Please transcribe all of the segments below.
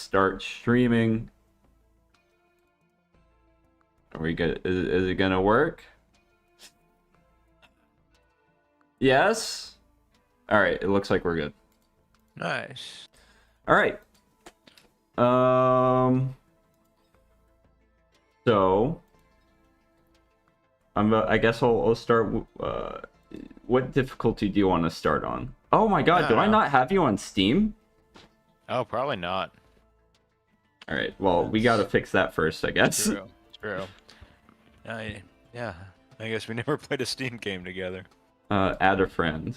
start streaming. Are we good? Is it gonna work? Yes. All right. It looks like we're good. Nice. All right. So I guess I'll start. What difficulty do you want to start on? Oh my God! Do I know. not have you on Steam? Oh, probably not. All right. Well, we got to fix that first, I guess. True. True. Yeah. I guess we never played a Steam game together. Add a friend.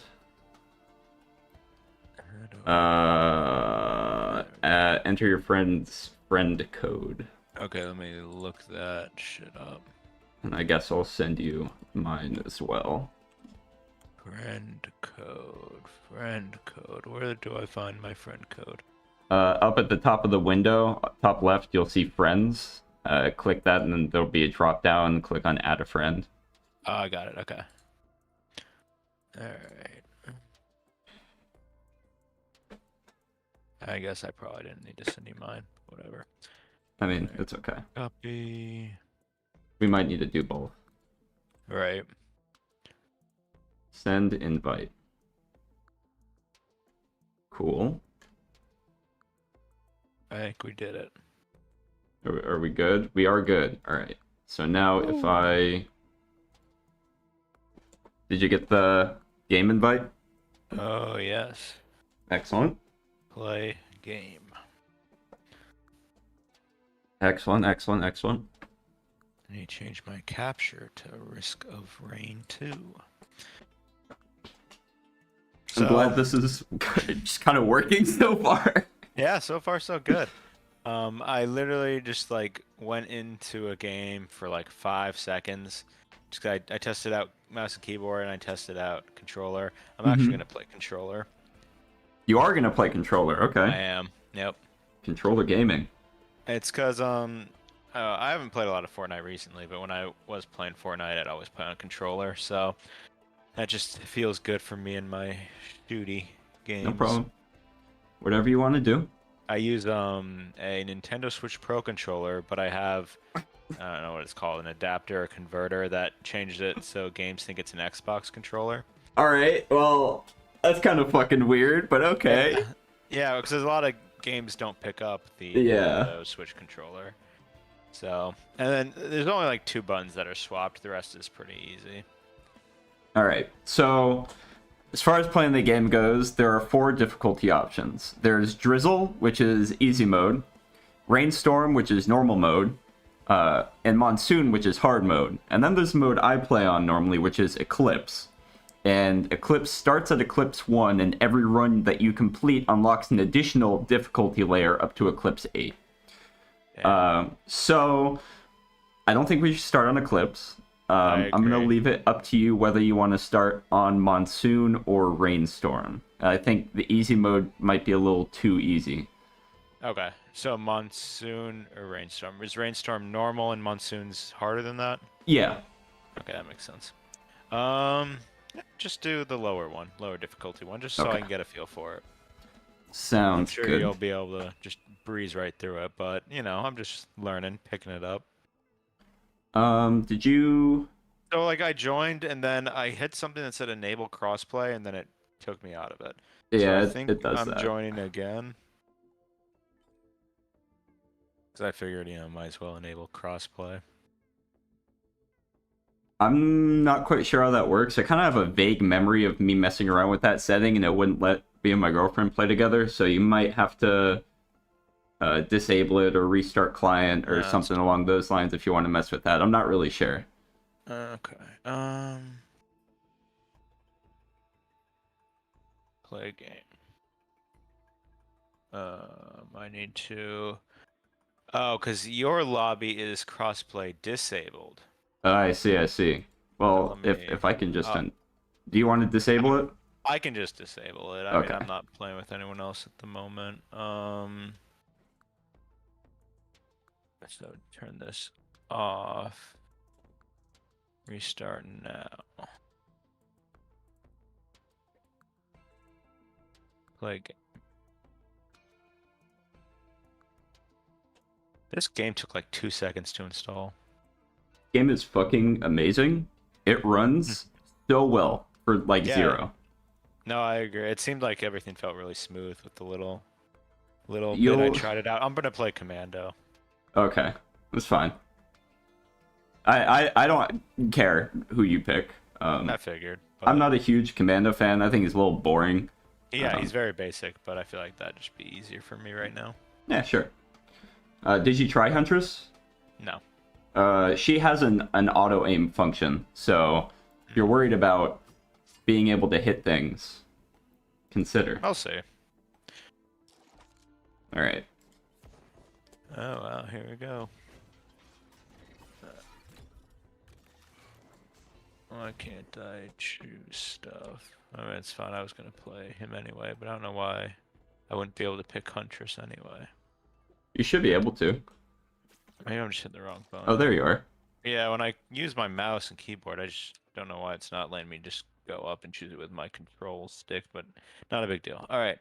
Enter your friend's friend code. Okay, let me look that shit up. And I guess I'll send you mine as well. Friend code. Friend code. Where do I find my friend code? Up at the top of the window, top left, you'll see friends. Click that, and then there'll be a drop down. Click on add a friend. Oh, I got it. Okay. Alright. I guess I probably didn't need to send you mine. Whatever. I mean, it's okay. Copy. We might need to do both. Right. Send invite. Cool. I think we did it. Are we good? We are good. All right. So now if I... Did you get the game invite? Oh, yes. Excellent. Play game. Excellent, excellent, excellent. I need to change my capture to Risk of Rain 2. I'm glad this is just kind of working so far. Yeah, so far so good. I literally just like went into a game for like 5 seconds. Just 'cause I tested out mouse and keyboard and I tested out controller. I'm actually gonna play controller. You are going to play controller, okay. I am. Yep. Controller gaming. It's cause I haven't played a lot of Fortnite recently, but when I was playing Fortnite, I'd always play on controller. So that just feels good for me in my shooty games. No problem. Whatever you want to do. I use a Nintendo Switch Pro controller, but I have I don't know what it's called, an adapter or converter that changes it so games think it's an Xbox controller. All right. Well, that's kind of fucking weird, but okay. Yeah, because a lot of games don't pick up the Nintendo Switch controller. So, and then there's only like 2 buttons that are swapped. The rest is pretty easy. All right. So, as far as playing the game goes, there are 4 difficulty options. There's Drizzle, which is easy mode, Rainstorm, which is normal mode, and Monsoon, which is hard mode. And then there's the mode I play on normally, which is Eclipse. And Eclipse starts at Eclipse 1, and every run that you complete unlocks an additional difficulty layer up to Eclipse 8. So, I don't think we should start on Eclipse. I'm going to leave it up to you whether you want to start on Monsoon or Rainstorm. I think the easy mode might be a little too easy. Okay, so Monsoon or Rainstorm. Is Rainstorm normal and Monsoon's harder than that? Yeah. Okay, that makes sense. Just do the lower one, lower difficulty one, just so I can get a feel for it. Sounds I'm sure good. you'll be able to just breeze right through it, but, you know, I'm just learning, picking it up. Did you... So, like, I joined, and then I hit something that said enable crossplay, and then it took me out of it. Yeah, so I think it does I'm that. joining again. Because I figured, you know, might as well enable crossplay. I'm not quite sure how that works. I kind of have a vague memory of me messing around with that setting, and it wouldn't let me and my girlfriend play together, so you might have to disable it or restart client or something along those lines if you want to mess with that. I'm not really sure. Okay. Play game. I need to... Oh, because your lobby is crossplay disabled. I see, I see. Well, if I can just... Do you want to disable it? I can just disable it. I mean, I'm not playing with anyone else at the moment. So turn this off. Restart now. Play game. This game took like 2 seconds to install. Game is fucking amazing. It runs so well for like Yeah. 0. No, I agree. It seemed like everything felt really smooth with the little bit I You'll tried it out. I'm gonna play Commando. okay. That's fine. I don't care who you pick. I figured. I'm but- not a huge Commando fan. I think he's a little boring. Yeah, he's very basic, but I feel like that'd just be easier for me right now. Yeah, sure. Did you try Huntress? No. She has an auto aim function, so if you're worried about being able to hit things, consider. I'll see. All right. Oh wow, here we go. Why can't I choose stuff? I mean, it's fine. I was gonna play him anyway, but I don't know why I wouldn't be able to pick Huntress anyway. You should be able to. Maybe I'm just hitting the wrong button. Oh, there you are. Yeah, when I use my mouse and keyboard, I just don't know why it's not letting me just go up and choose it with my control stick, but not a big deal. All right.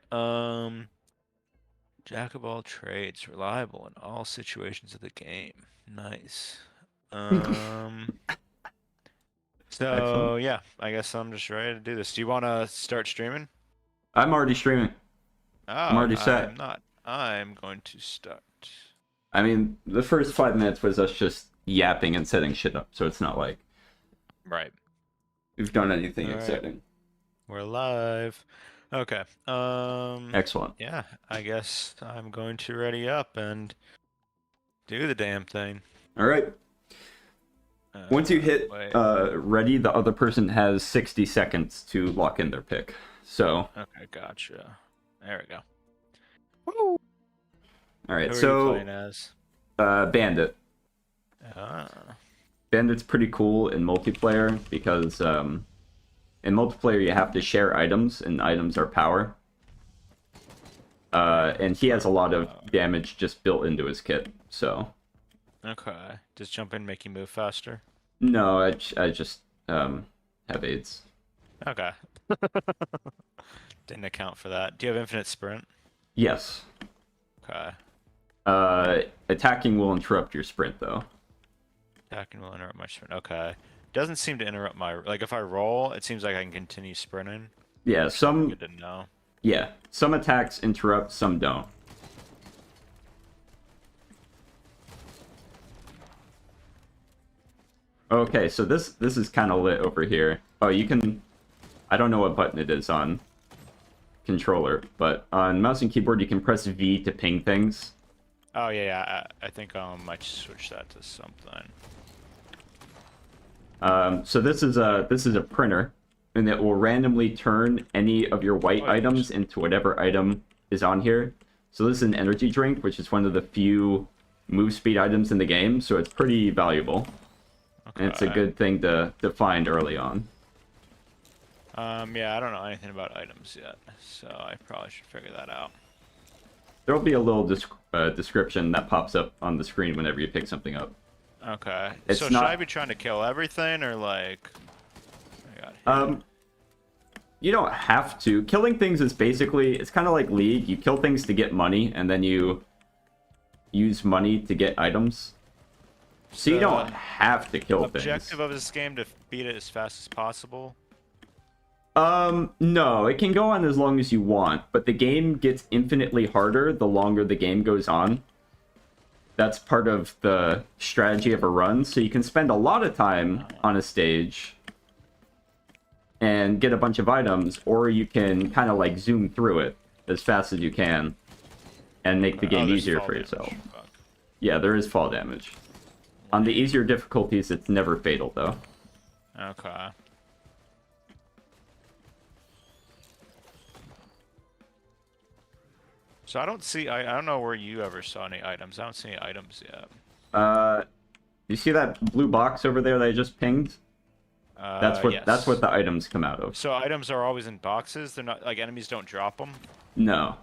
Jack of all trades, reliable in all situations of the game. Nice. So Excellent. yeah, I guess I'm just ready to do this. Do you want to start streaming? I'm already streaming. Oh, I'm already set. I'm not. I'm going to start. I mean, the first 5 minutes was us just yapping and setting shit up, so it's not like Right. we've done anything All right. exciting. We're live. Okay. Excellent. Yeah, I guess I'm going to ready up and do the damn thing. All right. Once you hit Wait. ready, the other person has 60 seconds to lock in their pick. So, Okay, gotcha. There we go. all right. Who are you So, playing as? Bandit. Ah. Bandit's pretty cool in multiplayer because in multiplayer you have to share items, and items are power. And he has a lot of damage just built into his kit. So, Okay. Does jumping make you move faster? no, I just have aids. Okay. Didn't account for that. Do you have infinite sprint? Yes. Okay. Attacking will interrupt your sprint though. Attacking will interrupt my sprint. Okay. Doesn't seem to interrupt my... Like, if I roll, it seems like I can continue sprinting. Yeah, some Good to know. some attacks interrupt, some don't. Okay, so this is kind of lit over here. Oh, you can... I don't know what button it is on controller, but on mouse and keyboard you can press V to ping things. Oh, yeah. I think I might switch that to something. So this is a printer, and it will randomly turn any of your white items into whatever item is on here. So this is an energy drink, which is one of the few move speed items in the game, so it's pretty valuable. Okay. And it's a good thing to find early on. Yeah, I don't know anything about items yet, so I probably should figure that out. There'll be a little description that pops up on the screen whenever you pick something up. Okay. It's so not- should I be trying to kill everything, or like... I got hit? You don't have to. Killing things is basically, it's kind of like League. You kill things to get money, and then you use money to get items. So you don't have to kill Objective things. of this game to beat it as fast as possible. No, it can go on as long as you want, but the game gets infinitely harder the longer the game goes on. That's part of the strategy of a run, so you can spend a lot of time on a stage and get a bunch of items, or you can kind of like zoom through it as fast as you can and make the game there's easier fall for damage. yourself. Fuck. Yeah, there is fall damage. On the easier difficulties, it's never fatal, though. Okay. So I don't see. I don't know where you ever saw any items. I don't see any items yet. You see that blue box over there that I just pinged? That's what yes. that's what the items come out of. So items are always in boxes. They're not like enemies don't drop them. No.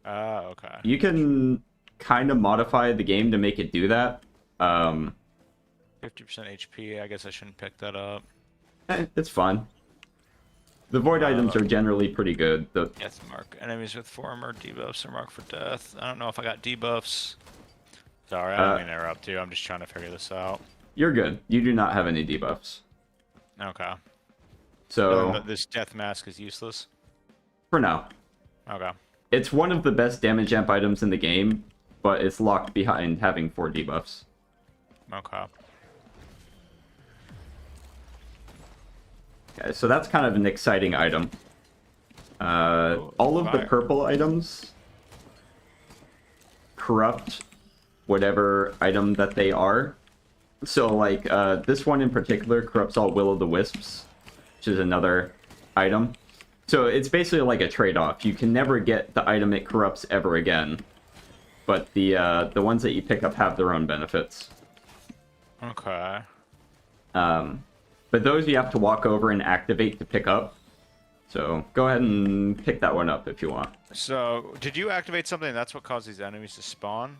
Ah, okay. You can kind of modify the game to make it do that. 50% HP. I guess I shouldn't pick that up. It's fun. The void items are generally pretty good. Yes, mark enemies with former debuffs are marked for death. I don't know if I got debuffs. Sorry, I don't mean to interrupt you. I'm just trying to figure this out. You're good. You do not have any debuffs. Okay. So Then this death mask is useless. for now, Okay. it's one of the best damage amp items in the game, but it's locked behind having 4 debuffs. Okay. Okay, so that's kind of an exciting item. All of the fire. purple items corrupt whatever item that they are. So, like, this one in particular corrupts all Will-o'-the-Wisps, which is another item. So it's basically like a trade-off. You can never get the item it corrupts ever again, but the ones that you pick up have their own benefits. Okay. But those you have to walk over and activate to pick up. So go ahead and pick that one up if you want. So, did you activate something that's what caused these enemies to spawn?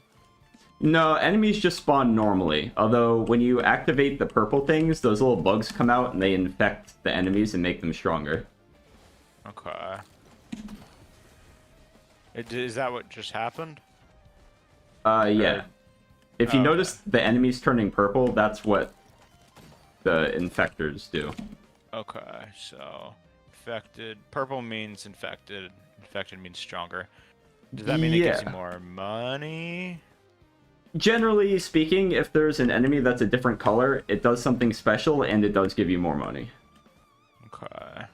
No, enemies just spawn normally. Although when you activate the purple things, those little bugs come out and they infect the enemies and make them stronger. Okay. Is that what just happened? Yeah. If you Oh, notice the enemies turning purple, that's what the infectors do. Okay, so infected. Purple means infected. Infected means stronger. Does that mean it gives you Yeah. more money? Generally speaking, if there's an enemy that's a different color, it does something special and it does give you more money. Okay.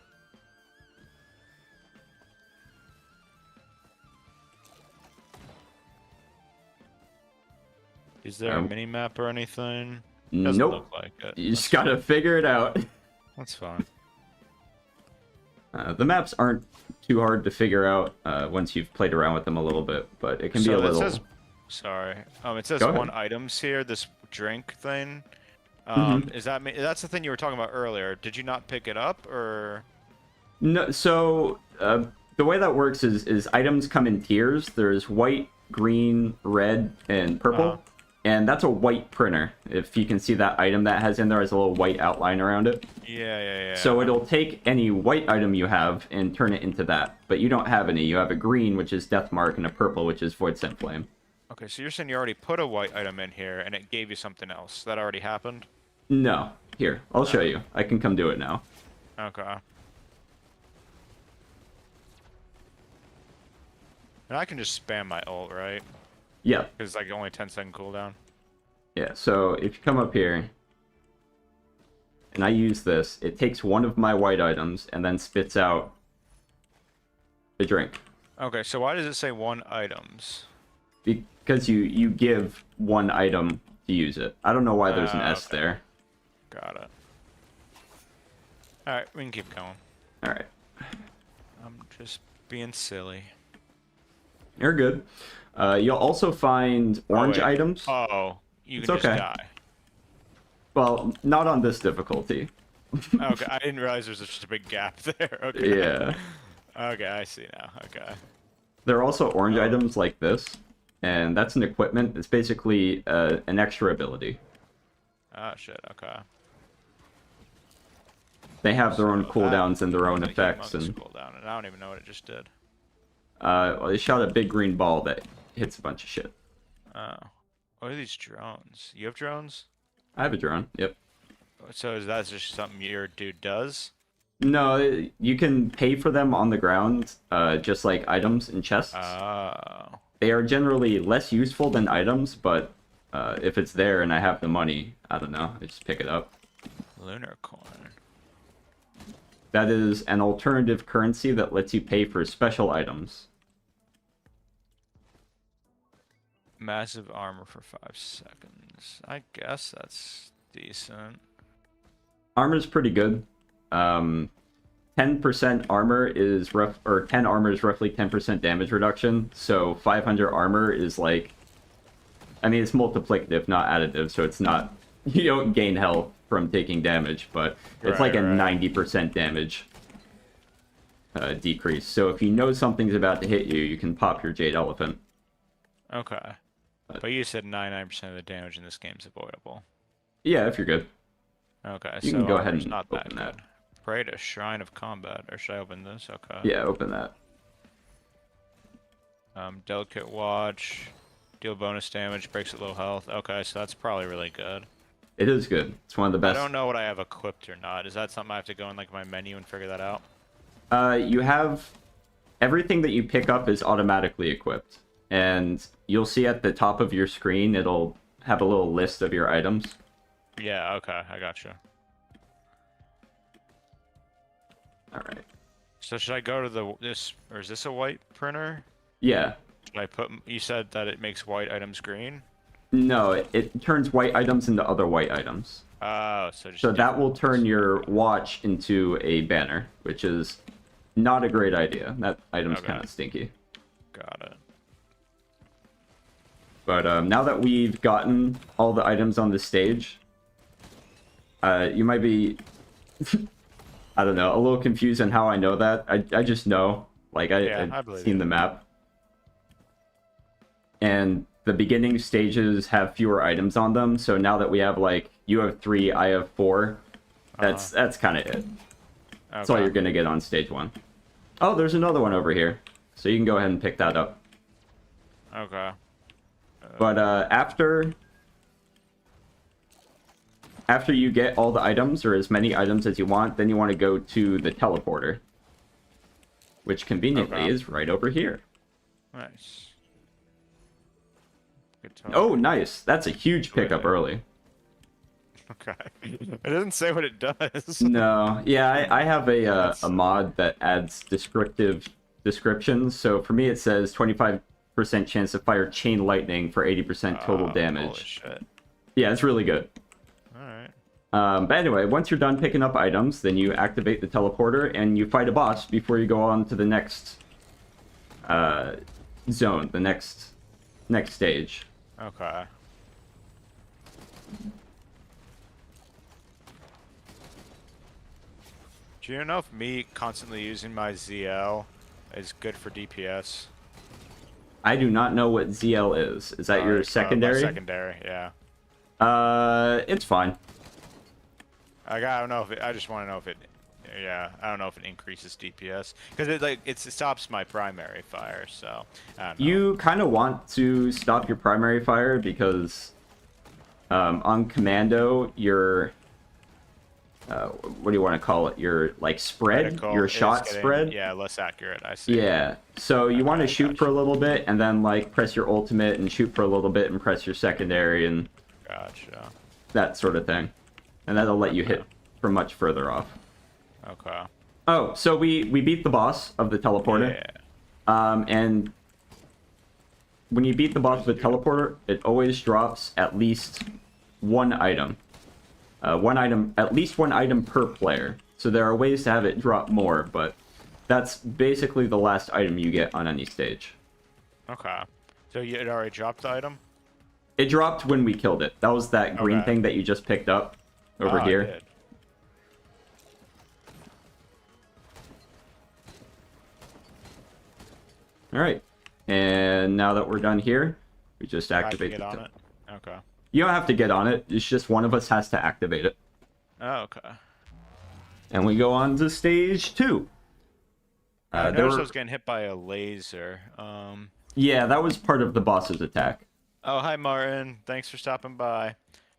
Is there a mini map or anything? Doesn't Nope. look like it. You just gotta figure it out. That's fine. The maps aren't too hard to figure out once you've played around with them a little bit, but it can be a So it little... says, sorry. It says Go ahead. 1 items here. This drink thing. Mhm. Is that that's the thing you were talking about earlier? Did you not pick it up or? No, so the way that works is items come in tiers. There's white, green, red, and purple. Uh-huh. And that's a white printer. If you can see that item that has in there has a little white outline around it. Yeah. So it'll take any white item you have and turn it into that. But you don't have any. You have a green, which is Death Mark, and a purple, which is Void Scent Flame. Okay, so you're saying you already put a white item in here and it gave you something else. That already happened? No. Here, I'll show you. I can come do it now. Okay. And I can just spam my ult, right? Yeah. Because it's like only 10-second cooldown. Yeah, so if you come up here, and I use this, it takes one of my white items and then spits out a drink. Okay, so why does it say 1 items? Because you give one item to use it. I don't know why there's an S okay. there. Got it. Alright, we can keep going. Alright. I'm just being silly. You're good. You'll also find orange wait. items. Oh, you It's can okay. just die. Well, not on this difficulty. Okay, I didn't realize there was just a big gap there. Okay. Yeah. Okay, I see now. Okay. There are also orange items like this, and that's an equipment. It's basically an extra ability. Oh shit. Okay. They have their own So cooldowns and their own It's a effects, humongous and cooldown, and I don't even know what it just did. well, they shot a big green ball that hits a bunch of shit. Oh. What are these drones? You have drones? I have a drone. Yep. So is that just something your dude does? No, you can pay for them on the ground, just like items and chests. Oh. They are generally less useful than items, but if it's there and I have the money, I don't know, I just pick it up. Lunar coin. That is an alternative currency that lets you pay for special items. Massive armor for 5 seconds. I guess that's decent. Armor's pretty good. 10% armor is 10 armor is roughly 10% damage reduction. So 500 armor is like, I mean, it's multiplicative, not additive. So it's not, you don't gain health from taking damage, but it's like a 90% damage decrease. So if you know something's about to hit you, you can pop your Jade Elephant. Okay. But you said 99% of the damage in this game is avoidable. Yeah, if you're good. Okay, You so can go ahead armor's and not that open good. that. Pray to Shrine of Combat, or should I open this? Okay. Yeah, open that. Delicate Watch. Deal bonus damage, breaks at low health. Okay, so that's probably really good. It is good. It's one of the I best. don't know what I have equipped or not. Is that something I have to go in like my menu and figure that out? You have everything that you pick up is automatically equipped, and you'll see at the top of your screen it'll have a little list of your items. Yeah, okay, I gotcha. All right. So should I go to this, or is this a white printer? Yeah. Should I put, you said that it makes white items green? No, it turns white items into other white items. Oh, so just So that different will ones. turn your watch into a banner, which is not a great idea. That item's Okay. kind of stinky. Got it. But now that we've gotten all the items on the stage, you might be, I don't know, a little confused on how I know that. I just know. Like, Yeah, I I've believe seen you. the map. And the beginning stages have fewer items on them, so now that we have, like, you have 3, I have 4, that's kind of it. That's all Okay. you're going to get on stage 1. Oh, there's another one over here. So you can go ahead and pick that up. Okay. But after you get all the items, or as many items as you want, then you want to go to the teleporter, which conveniently Okay. is right over here. Nice. Good talk. Oh, nice. That's a huge pickup early. Okay. It doesn't say what it does. No, yeah, I have a mod that adds descriptive descriptions. So for me, it says 25% chance to fire chain lightning for 80% total Holy damage. shit. Yeah, it's really good. Alright. But anyway, once you're done picking up items, then you activate the teleporter and you fight a boss before you go on to the next zone, the next stage. Okay. Do you know if me constantly using my ZL is good for DPS? I do not know what ZL is. Is that your My secondary? secondary, yeah. It's fine. I don't know if it, I just want to know if it, yeah, I don't know if it increases DPS because it stops my primary fire. So I don't know. You kind of want to stop your primary fire because on commando, your what do you want to call it? Your like spread, Critical your is shot getting, spread. yeah, less accurate. I see. Yeah. So you want to Okay, shoot gotcha. for a little bit and then like press your ultimate and shoot for a little bit and press your secondary and Gotcha. that sort of thing. And that'll let you hit from much further off. Okay. Oh, so we beat the boss of the teleporter. Yeah. And when you beat the boss of the teleporter, it always drops at least one item. At least one item per player. So there are ways to have it drop more, but that's basically the last item you get on any stage. Okay. So you had already dropped the item? It dropped when we killed it. That was that green Okay. thing that you just picked up over Oh, here. I did. All right. And now that we're done here, we just I have to activate get the on it. Okay. You don't have to get on it. It's just one of us has to activate it. Oh, okay. And we go on to stage 2. I there noticed were- I was getting hit by a laser. Yeah, that was part of the boss's attack. Oh, hi Martin. Thanks for stopping by.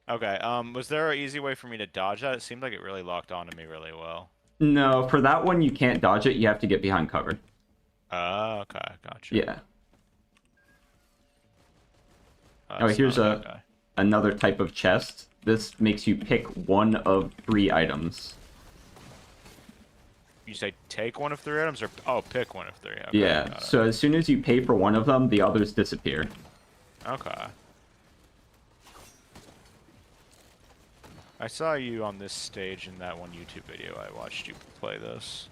Okay. Was there an easy way for me to dodge that? It seemed like it really locked onto me really well. No, for that one, you can't dodge it. You have to get behind cover. Oh, okay. Gotcha. Yeah. Oh, it's here's not that guy. another type of chest. This makes you pick one of 3 items. You say take one of 3 items, or pick one of 3. Okay, Yeah, got it. so as soon as you pay for one of them, the others disappear. Okay. I saw you on this stage in that one YouTube video. I watched you play this.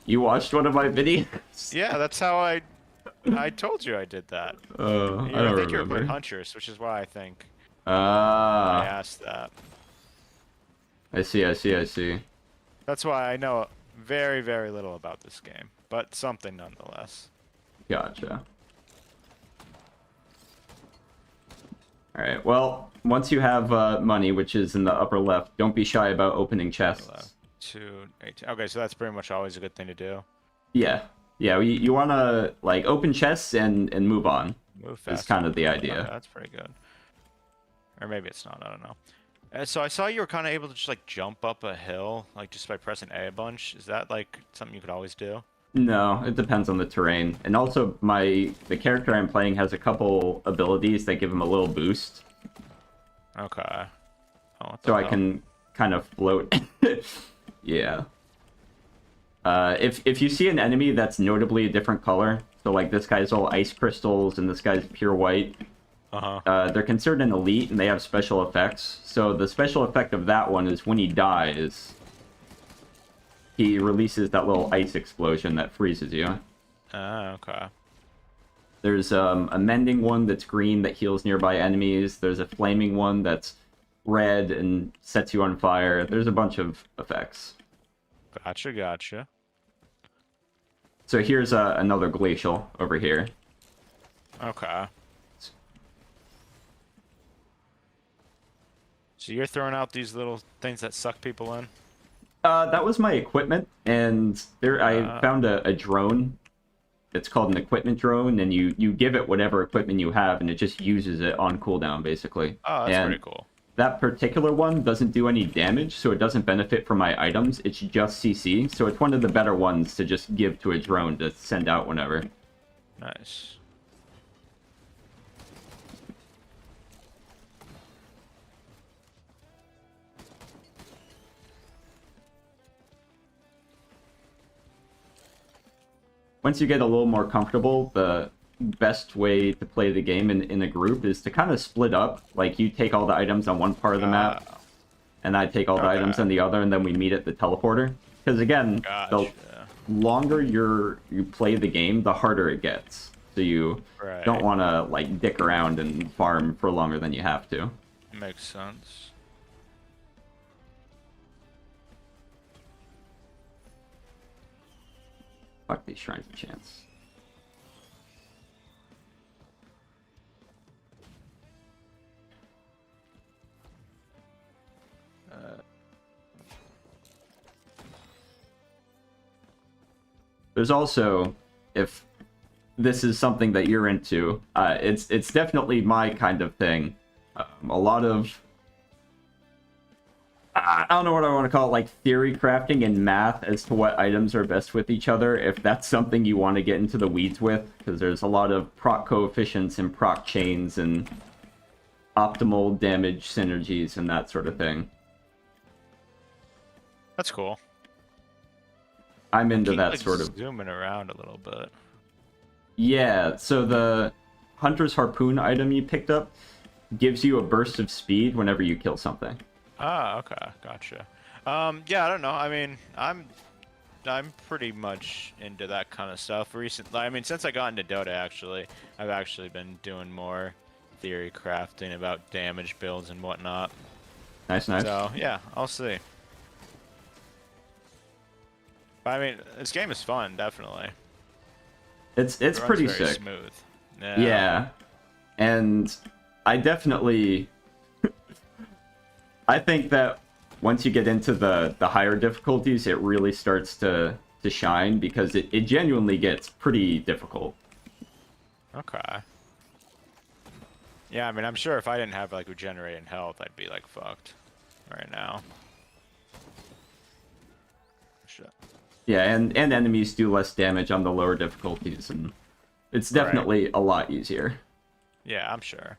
You watched one of my videos? Yeah, that's how I told you I did that. I I don't think you were playing remember. Huntress, which is why I think I Ah, asked that. I see. That's why I know very, very little about this game, but something nonetheless. Gotcha. Alright, well, once you have money, which is in the upper left, don't be shy about opening chests. 2, 18. Okay, so that's pretty much always a good thing to do. Yeah, Yeah, you want to like open chests and move on. Move Is fast. kind of the Okay, idea. that's pretty good. Or maybe it's not. I don't know. So I saw you were kind of able to just like jump up a hill, like just by pressing A a bunch. Is that like something you could always do? No, it depends on the terrain. And also the character I'm playing has a couple abilities that give him a little boost. Okay. Oh, what the So I hell? can kind of float. Yeah. If you see an enemy that's notably a different color, so like this guy's all ice crystals and this guy's pure white, they're considered an elite and they have special effects. So the special effect of that one is when he dies, he releases that little ice explosion that freezes you. Okay. There's a mending one that's green that heals nearby enemies. There's a flaming one that's red and sets you on fire. There's a bunch of effects. Gotcha, gotcha. So here's another glacial over here. Okay. So you're throwing out these little things that suck people in? That was my equipment, and there I found a drone. It's called an equipment drone, and you give it whatever equipment you have, and it just uses it on cooldown, basically. Oh, that's And pretty cool. that particular one doesn't do any damage, so it doesn't benefit from my items. It's just CC, so it's one of the better ones to just give to a drone to send out whenever. Nice. Once you get a little more comfortable, the best way to play the game in a group is to kind of split up. Like, you take all the items on one part of the map, and I take all the items on the other, and then we meet at the teleporter. Because, again, the longer you play the game, the harder it gets. So you don't want to, like, dick around and farm for longer than you have to. Makes sense. Fuck these Shrines of Chance. There's also, if this is something that you're into, it's definitely my kind of thing. A lot of, I don't know what I want to call it, like theory crafting and math as to what items are best with each other, if that's something you want to get into the weeds with, because there's a lot of proc coefficients and proc chains and optimal damage synergies and that sort of thing. That's cool. I'm into that like, sort of... zooming around a little bit. Yeah, so the Hunter's Harpoon item you picked up gives you a burst of speed whenever you kill something. Ah, okay, gotcha. Yeah, I don't know. I mean, I'm pretty much into that kind of stuff. Recently, I mean, since I got into Dota, actually, I've actually been doing more theory crafting about damage builds and whatnot. Nice, nice. So yeah, I'll see. But, I mean, this game is fun, definitely. It's It runs pretty very sick. smooth. Yeah, and I definitely... I think that once you get into the higher difficulties, it really starts to shine, because it genuinely gets pretty difficult. Okay. Yeah, I mean, I'm sure if I didn't have, like, regenerating health, I'd be, like, fucked right now. Shit. Yeah, and enemies do less damage on the lower difficulties, and it's definitely a lot easier. Yeah, I'm sure.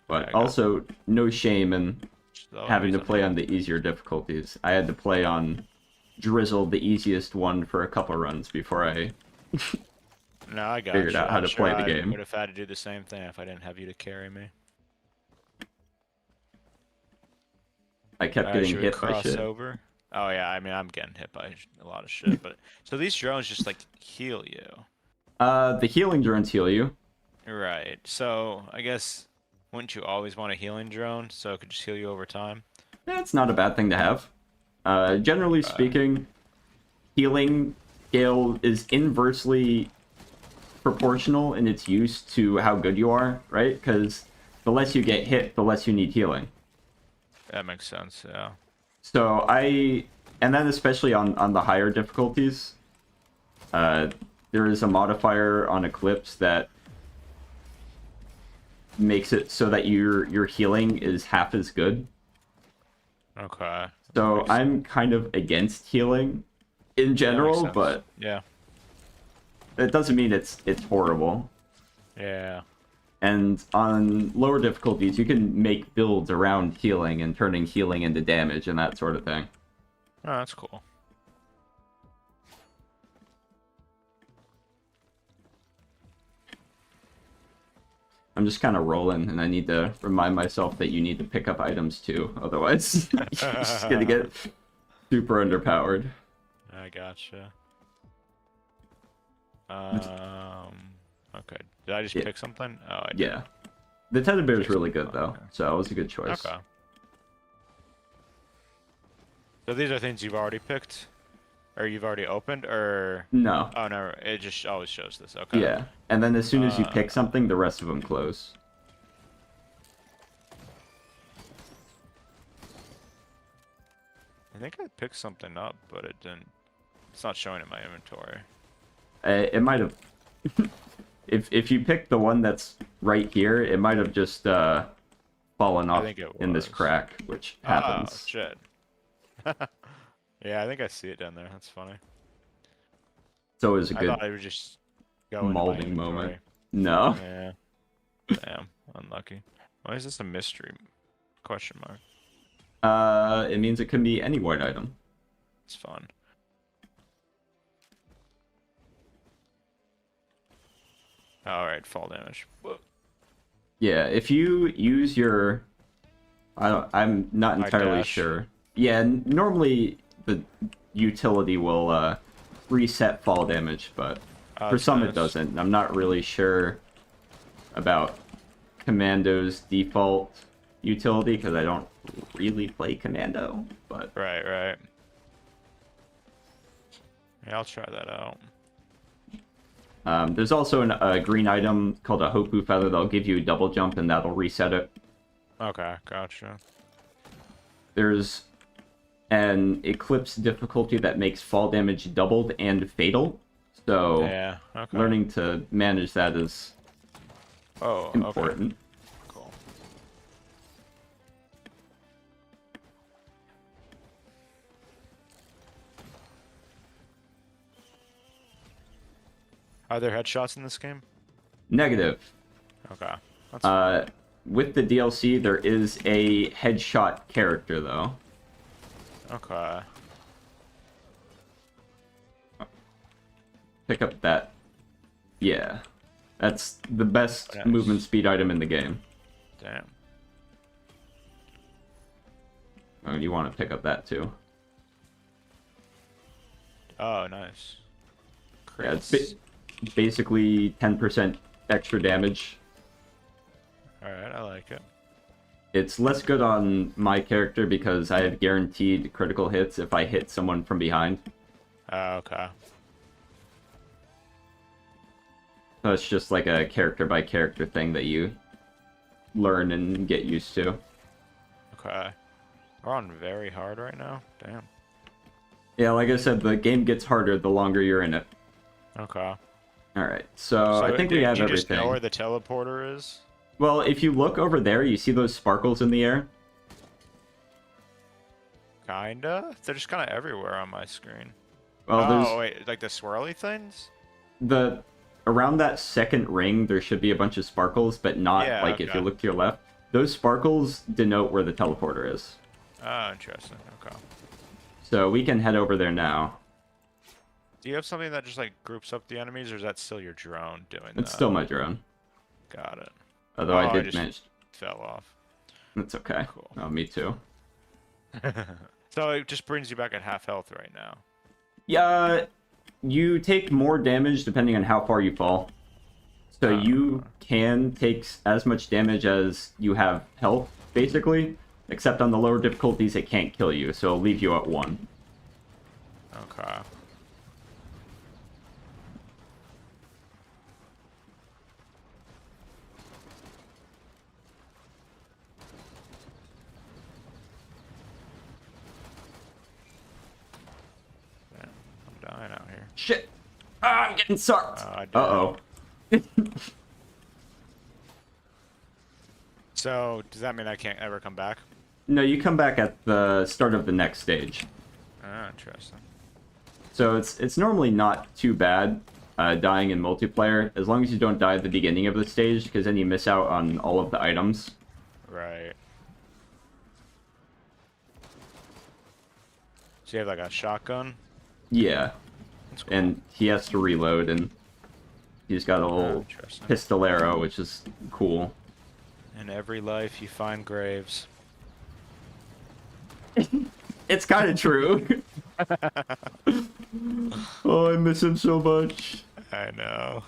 But Yeah, also, no shame in So having to play on the easier difficulties. I had to play on Drizzle, the easiest one, for a couple runs before I No, I got figured out how to play the game. I would have had to do the same thing if I didn't have you to carry me. I kept getting hit by shit. Over? Oh yeah, I mean I'm getting hit by a lot of shit, but so these drones just like heal you. The healing drones heal you. Right. So I guess wouldn't you always want a healing drone so it could just heal you over time? It's not a bad thing to have. Generally speaking, healing scale is inversely proportional in its use to how good you are, right? Because the less you get hit, the less you need healing. That makes sense, yeah. So and then especially on the higher difficulties, Uh, there is a modifier on Eclipse that makes it so that your healing is half as good. Okay. So Makes I'm kind of against healing in That makes general, sense. but Yeah. it doesn't mean it's horrible. Yeah. And on lower difficulties, you can make builds around healing and turning healing into damage and that sort of thing. Oh, that's cool. I'm just kind of rolling, and I need to remind myself that you need to pick up items too. Otherwise, you're just gonna get super underpowered. I gotcha. Okay. Did I just Yeah. pick something? Oh, I did. Yeah. The teddy bear is Pick really something. good, though, Okay. so it was a good choice. Okay. So these are things you've already picked, or you've already opened, or No. oh no, it just always shows this. Okay. Yeah. And then as soon as you Uh, pick something, the rest of them close. I think I picked something up, but it didn't. It's not showing in my inventory. It might have... if you pick the one that's right here, it might have just fallen I off think it in this was. crack, which Oh happens. shit. Yeah, I think I see it down there. That's funny. It's always a I good thought I would just go into my molding moment. inventory. No. Yeah. Damn. Unlucky. Why is this a mystery? Question mark. It means it can be any white item. It's fun. Alright, fall damage. Whoa. Yeah, if you use your... I'm not My entirely dash. sure. Yeah, normally the utility will reset fall damage, but Oh, for that's some it nice. doesn't. I'm not really sure about Commando's default utility because I don't really play Commando, but Right, right. Yeah, I'll try that out. there's also a green item called a Hopu Feather that'll give you a double jump and that'll reset it. Okay, gotcha. There's an Eclipse difficulty that makes fall damage doubled and fatal, so Yeah, okay. learning to manage that is Oh, okay. important. Cool. Are there headshots in this game? Negative. Okay. That's With the DLC, there is a headshot character, though. okay. Pick up that. Yeah. That's the best Nice. movement speed item in the game. Damn. Oh, you want to pick up that, too. Oh, nice. Yeah, it's Crits. basically 10% extra damage. Alright, I like it. It's less good on my character because I have guaranteed critical hits if I hit someone from behind. Oh, okay. So it's just like a character by character thing that you learn and get used to. Okay. We're on very hard right now? Damn. Yeah, like I said, the game gets harder the longer you're in it. Okay. Alright, so I think we have do you just know everything. where the teleporter is? Well, if you look over there, you see those sparkles in the air? Kinda? They're just kinda everywhere on my screen. Well, Oh, wait, like the swirly things? the around that second ring, there should be a bunch of sparkles, but not Yeah, like if okay. you look to your left. Those sparkles denote where the teleporter is. Oh, interesting. Okay. So we can head over there now. Do you have something that just like groups up the enemies, or is that still your drone doing that? It's still my drone. Got it. Although Oh, I I did just- manage. Fell off. That's okay. Cool. Oh, me too. So it just brings you back at half health right now. Yeah, you take more damage depending on how far you fall. So you can take as much damage as you have health, basically. Except on the lower difficulties, it can't kill you, so it'll leave you at 1. Okay. Damn, I'm dying out here. Shit! Ah, I'm getting sucked. Oh, I did. Uh-oh. So does that mean I can't ever come back? No, you come back at the start of the next stage. Ah, interesting. So it's normally not too bad dying in multiplayer, as long as you don't die at the beginning of the stage, because then you miss out on all of the items. Right. So you have like a shotgun? Yeah. That's cool. And he has to reload, and he's got a little Interesting. pistolero, which is cool. In every life you find graves. It's kind of true. Oh, I miss him so much. I know.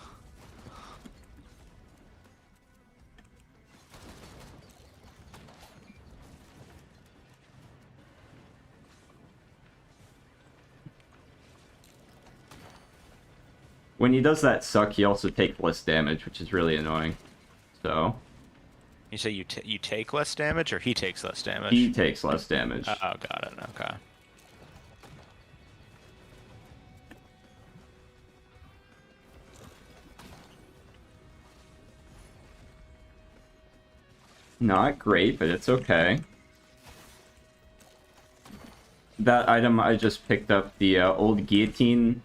When he does that suck, he also takes less damage, which is really annoying. So You say you take less damage, or he takes less damage? he takes less damage. Oh, got it. Okay. Not great, but it's okay. That item I just picked up, the old guillotine,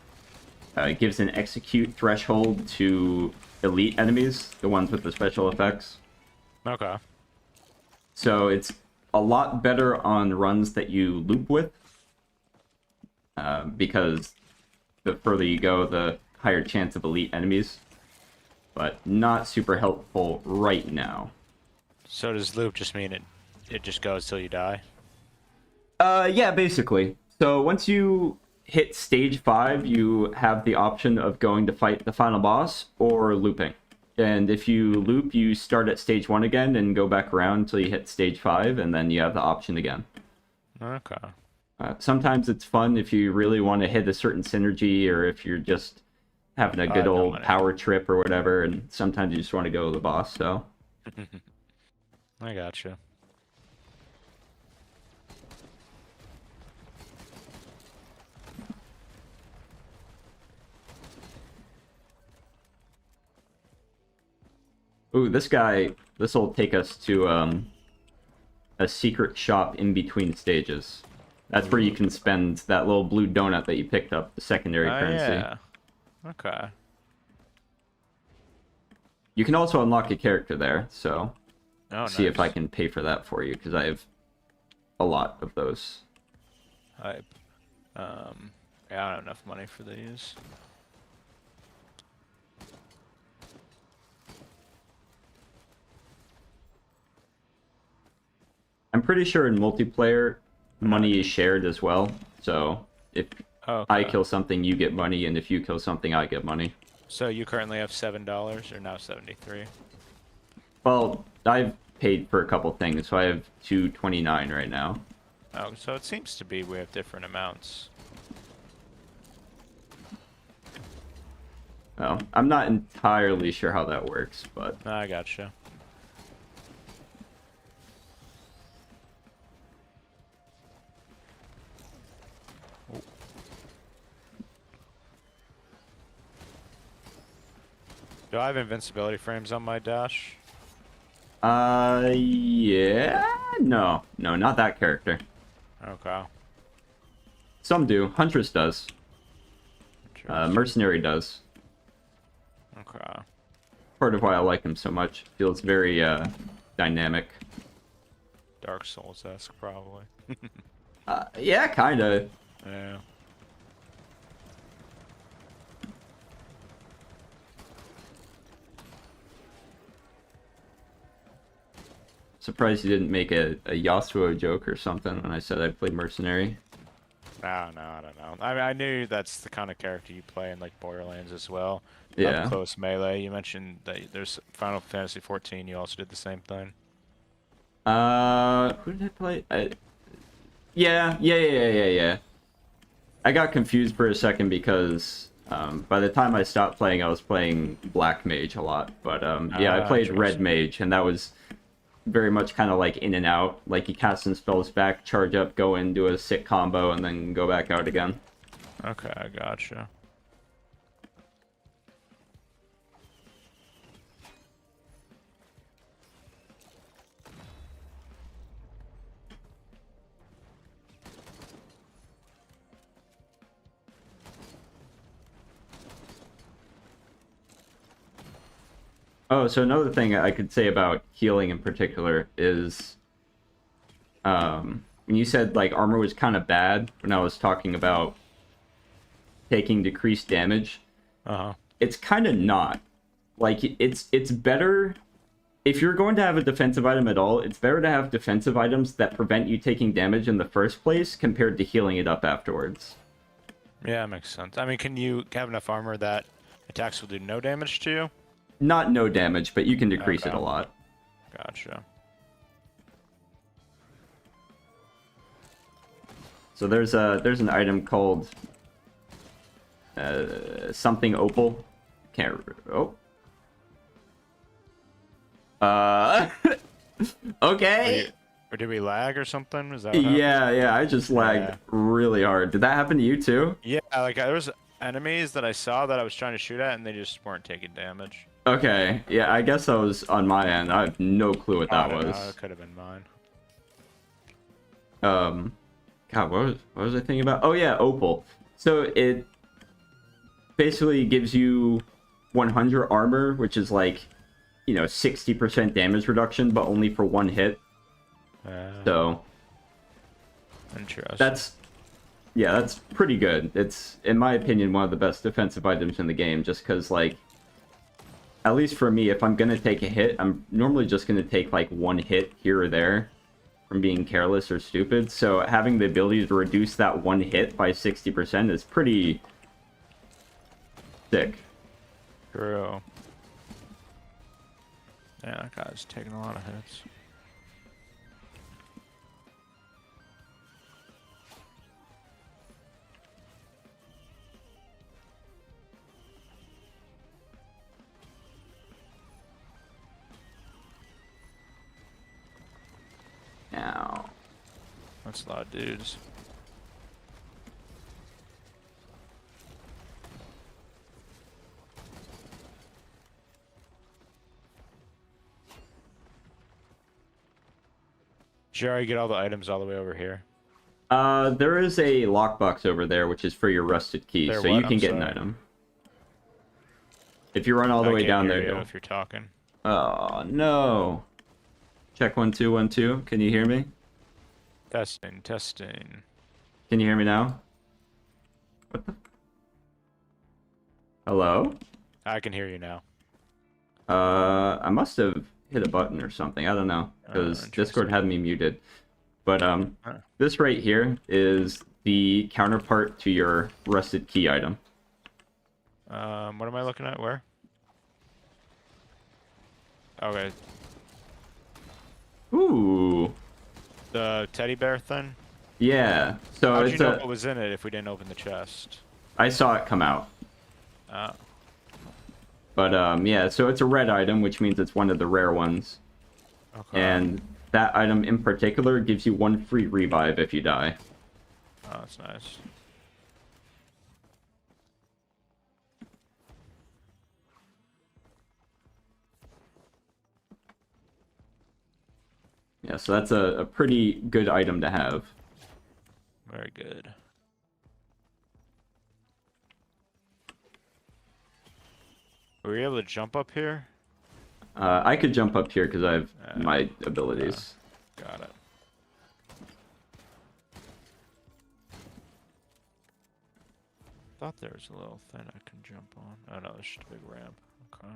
gives an execute threshold to elite enemies, the ones with the special effects. Okay. So it's a lot better on runs that you loop with, because the further you go, the higher chance of elite enemies. But not super helpful right now. So does loop just mean it just goes till you die? Yeah, basically. So once you hit stage 5, you have the option of going to fight the final boss or looping. And if you loop, you start at stage 1 again and go back around until you hit stage 5, and then you have the option again. Okay. Sometimes it's fun if you really want to hit a certain synergy, or if you're just having a good no old money. power trip or whatever, and sometimes you just want to go to the boss, so... I gotcha. Ooh, this will take us to a secret shop in between stages. That's where you can spend that little blue donut that you picked up, the secondary currency. Yeah. Okay. You can also unlock a character there, so Oh, see if I nice. can pay for that for you, because I have a lot of those. Hype. Yeah, I don't have enough money for these. I'm pretty sure in multiplayer, money is shared as well. So if Oh, I okay. kill something, you get money, and if you kill something, I get money. So you currently have $7, or now 73? Well, I've paid for a couple things, so I have 229 right now. Oh, so it seems to be we have different amounts. Well, I'm not entirely sure how that works, but I gotcha. Do I have invincibility frames on my dash? yeah, no, not that character. Okay. Some do. Huntress does. Interesting. Mercenary does. Okay. Part of why I like him so much. Feels very dynamic. Dark Souls-esque, probably. Yeah, kinda. Yeah. Surprised you didn't make a Yasuo joke or something when I said I played Mercenary. No, I don't know. I mean, I knew that's the kind of character you play in like Borderlands as well. Yeah. Up close melee. You mentioned that there's Final Fantasy 14. You also did the same thing. Who did I play? Yeah. I got confused for a second because by the time I stopped playing, I was playing Black Mage a lot. But yeah, I played Red Interesting. Mage, and that was very much kind of like in and out. Like you cast some spells back, charge up, go in, do a sick combo, and then go back out again. Okay, I gotcha. Oh, so another thing I could say about healing in particular is, when you said like armor was kind of bad when I was talking about taking decreased damage, Uh-huh. it's kind of not. Like it's better if you're going to have a defensive item at all, it's better to have defensive items that prevent you taking damage in the first place compared to healing it up afterwards. Yeah, that makes sense. I mean, can you have enough armor that attacks will do no damage to you? Not no damage, but you can decrease it Okay. a lot. Gotcha. So there's an item called something opal. Can't oh. Okay. Or did we lag or something? Is that what happened? Yeah, I just lagged Yeah. really hard. Did that happen to you too? Yeah, like there was enemies that I saw that I was trying to shoot at, and they just weren't taking damage. Okay, yeah, I guess that was on my end. I have no clue what I that don't know, was. it could have been mine. God, what was I thinking about? Oh yeah, opal. So it basically gives you 100 armor, which is like, 60% damage reduction, but only for one hit. So Interesting. that's pretty good. It's, in my opinion, one of the best defensive items in the game, just because, like, at least for me, if I'm gonna take a hit, I'm normally just gonna take like one hit here or there from being careless or stupid. So having the ability to reduce that one hit by 60% is pretty sick. True. Yeah, that guy's taking a lot of hits. Now, That's a lot of dudes. Did you already get all the items all the way over here? there is a lockbox over there, which is for your rusted key, There so you what? can I'm get an sorry. item. If you run all the I way can't down hear there, you you'll... if you're talking. Oh, no. Check 1 2 1 2. Can you hear me? Testing, testing. Can you hear me now? What the... Hello? I can hear you now. I must have hit a button or something. I don't know, because Discord interesting. had me muted. But Huh. this right here is the counterpart to your rusted key item. What am I looking at? Where? Okay, Ooh, the teddy bear thing. yeah. So How'd you it's know a... what was in it if we didn't open the chest? I saw it come out. Oh, But yeah. So it's a red item, which means it's one of the rare ones. okay. And that item in particular gives you 1 free revive if you die. Oh, that's nice. Yeah. So that's a pretty good item to have. Very good. Were you able to jump up here? I could jump up here because I have my abilities. Got it. Thought there was a little thing I can jump on. Oh no, there's just a big ramp. Okay.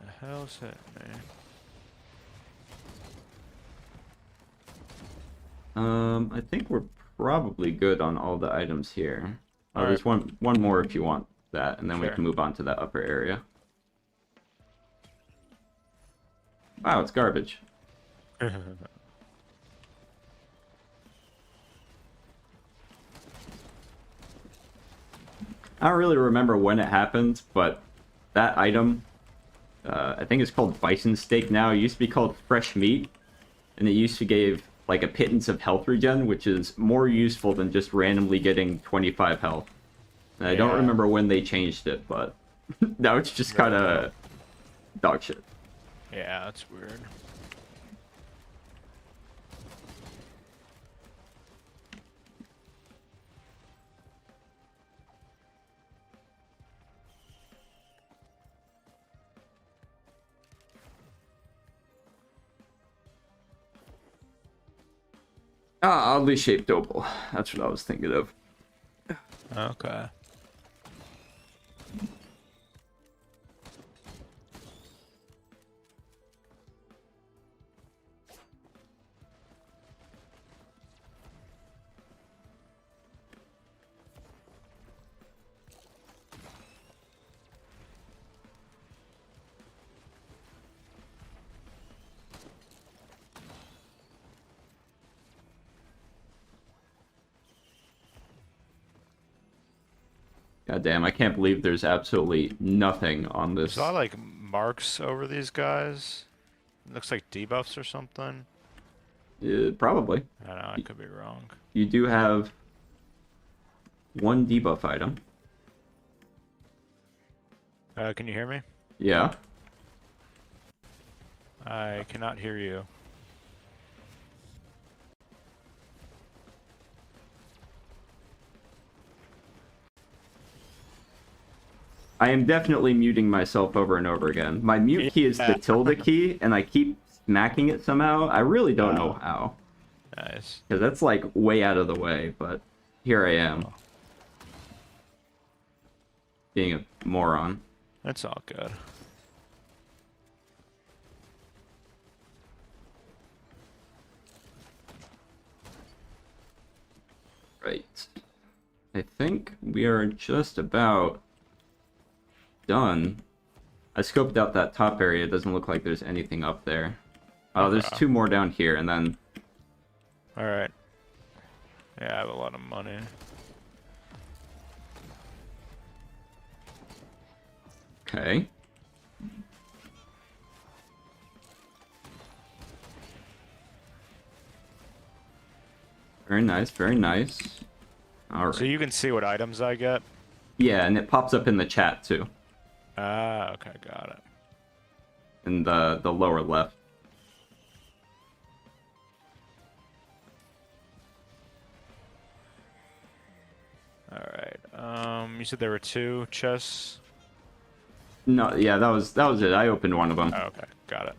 The hell's hitting me? I think we're probably good on all the items here. Oh, Alright. there's one more if you want that, and then we Sure. can move on to that upper area. Wow, it's garbage. I don't really remember when it happened, but that item, I think it's called bison steak now. It used to be called fresh meat, and it used to give like a pittance of health regen, which is more useful than just randomly getting 25 health. And I don't Yeah. remember when they changed it, but now it's just kind of dog shit. Yeah, that's weird. Oddly shaped opal. That's what I was thinking of. Okay. God damn, I can't believe there's absolutely nothing on this. There's a lot of like marks over these guys. Looks like debuffs or something. Probably. I don't know, I could be wrong. You do have one debuff item. Can you hear me? Yeah. I cannot hear you. I am definitely muting myself over and over again. My mute key is the tilde key, and I keep smacking it somehow. I really don't know how. Nice. Because that's like way out of the way, but here I am. Being a moron. That's all good. Right. I think we are just about done. I scoped out that top area. It doesn't look like there's anything up there. Oh, there's two more down here, and then... Alright. Yeah, I have a lot of money. Okay. Very nice, very nice. Alright. So you can see what items I get? Yeah, and it pops up in the chat, too. Ah, okay, got it. In the lower left. Alright, you said there were two chests? No, yeah, that was it. I opened one of them. Oh, okay, got it.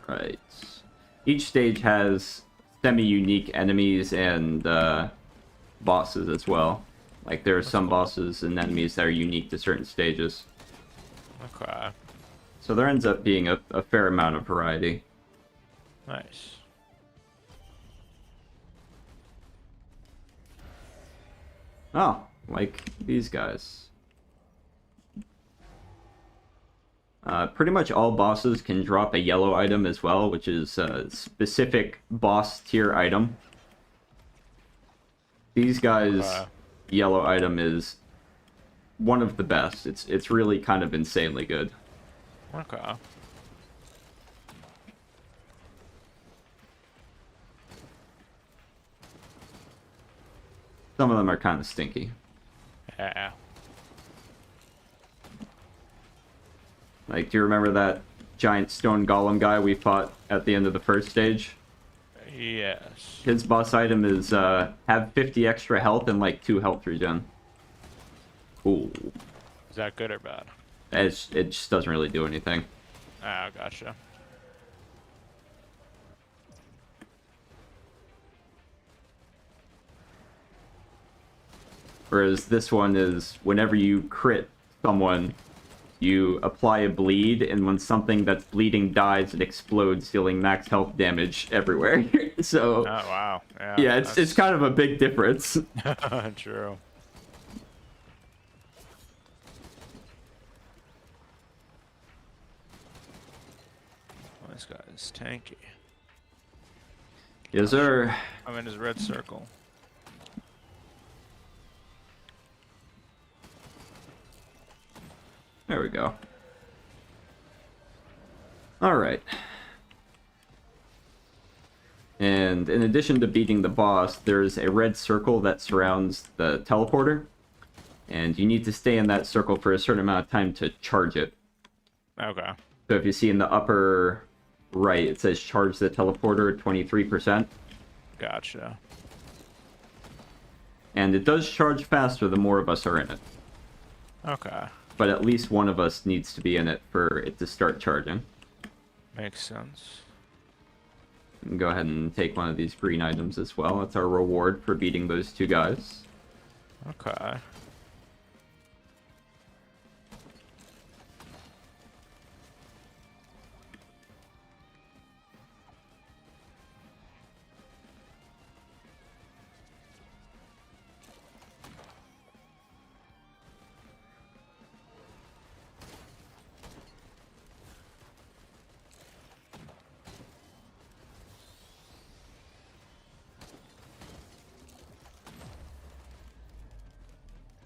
Right. Each stage has semi-unique enemies and bosses as well. Like there are some bosses and enemies that are unique to certain stages. Okay, So there ends up being a fair amount of variety. nice. Oh, like these guys. Pretty much all bosses can drop a yellow item as well, which is a specific boss tier item. These guys' yellow item is one of the best. It's really kind of insanely good. Okay. Some of them are kind of stinky. Yeah. Like, do you remember that giant stone golem guy we fought at the end of the first stage? Yes. His boss item is have 50 extra health and like 2 health regen. Ooh. Is that good or bad? It just doesn't really do anything. Ah, gotcha. Whereas this one is whenever you crit someone, you apply a bleed, and when something that's bleeding dies, it explodes, dealing max health damage everywhere. So, Oh, wow. yeah, it's kind of a big difference. True. Oh, this guy is tanky. Yes, sir. I'm in his red circle. There we go. Alright. And in addition to beating the boss, there's a red circle that surrounds the teleporter. And you need to stay in that circle for a certain amount of time to charge it. Okay. So if you see in the upper right, it says charge the teleporter 23%. Gotcha. And it does charge faster the more of us are in it. Okay. but at least one of us needs to be in it for it to start charging. Makes sense. Go ahead and take one of these green items as well. That's our reward for beating those two guys. Okay.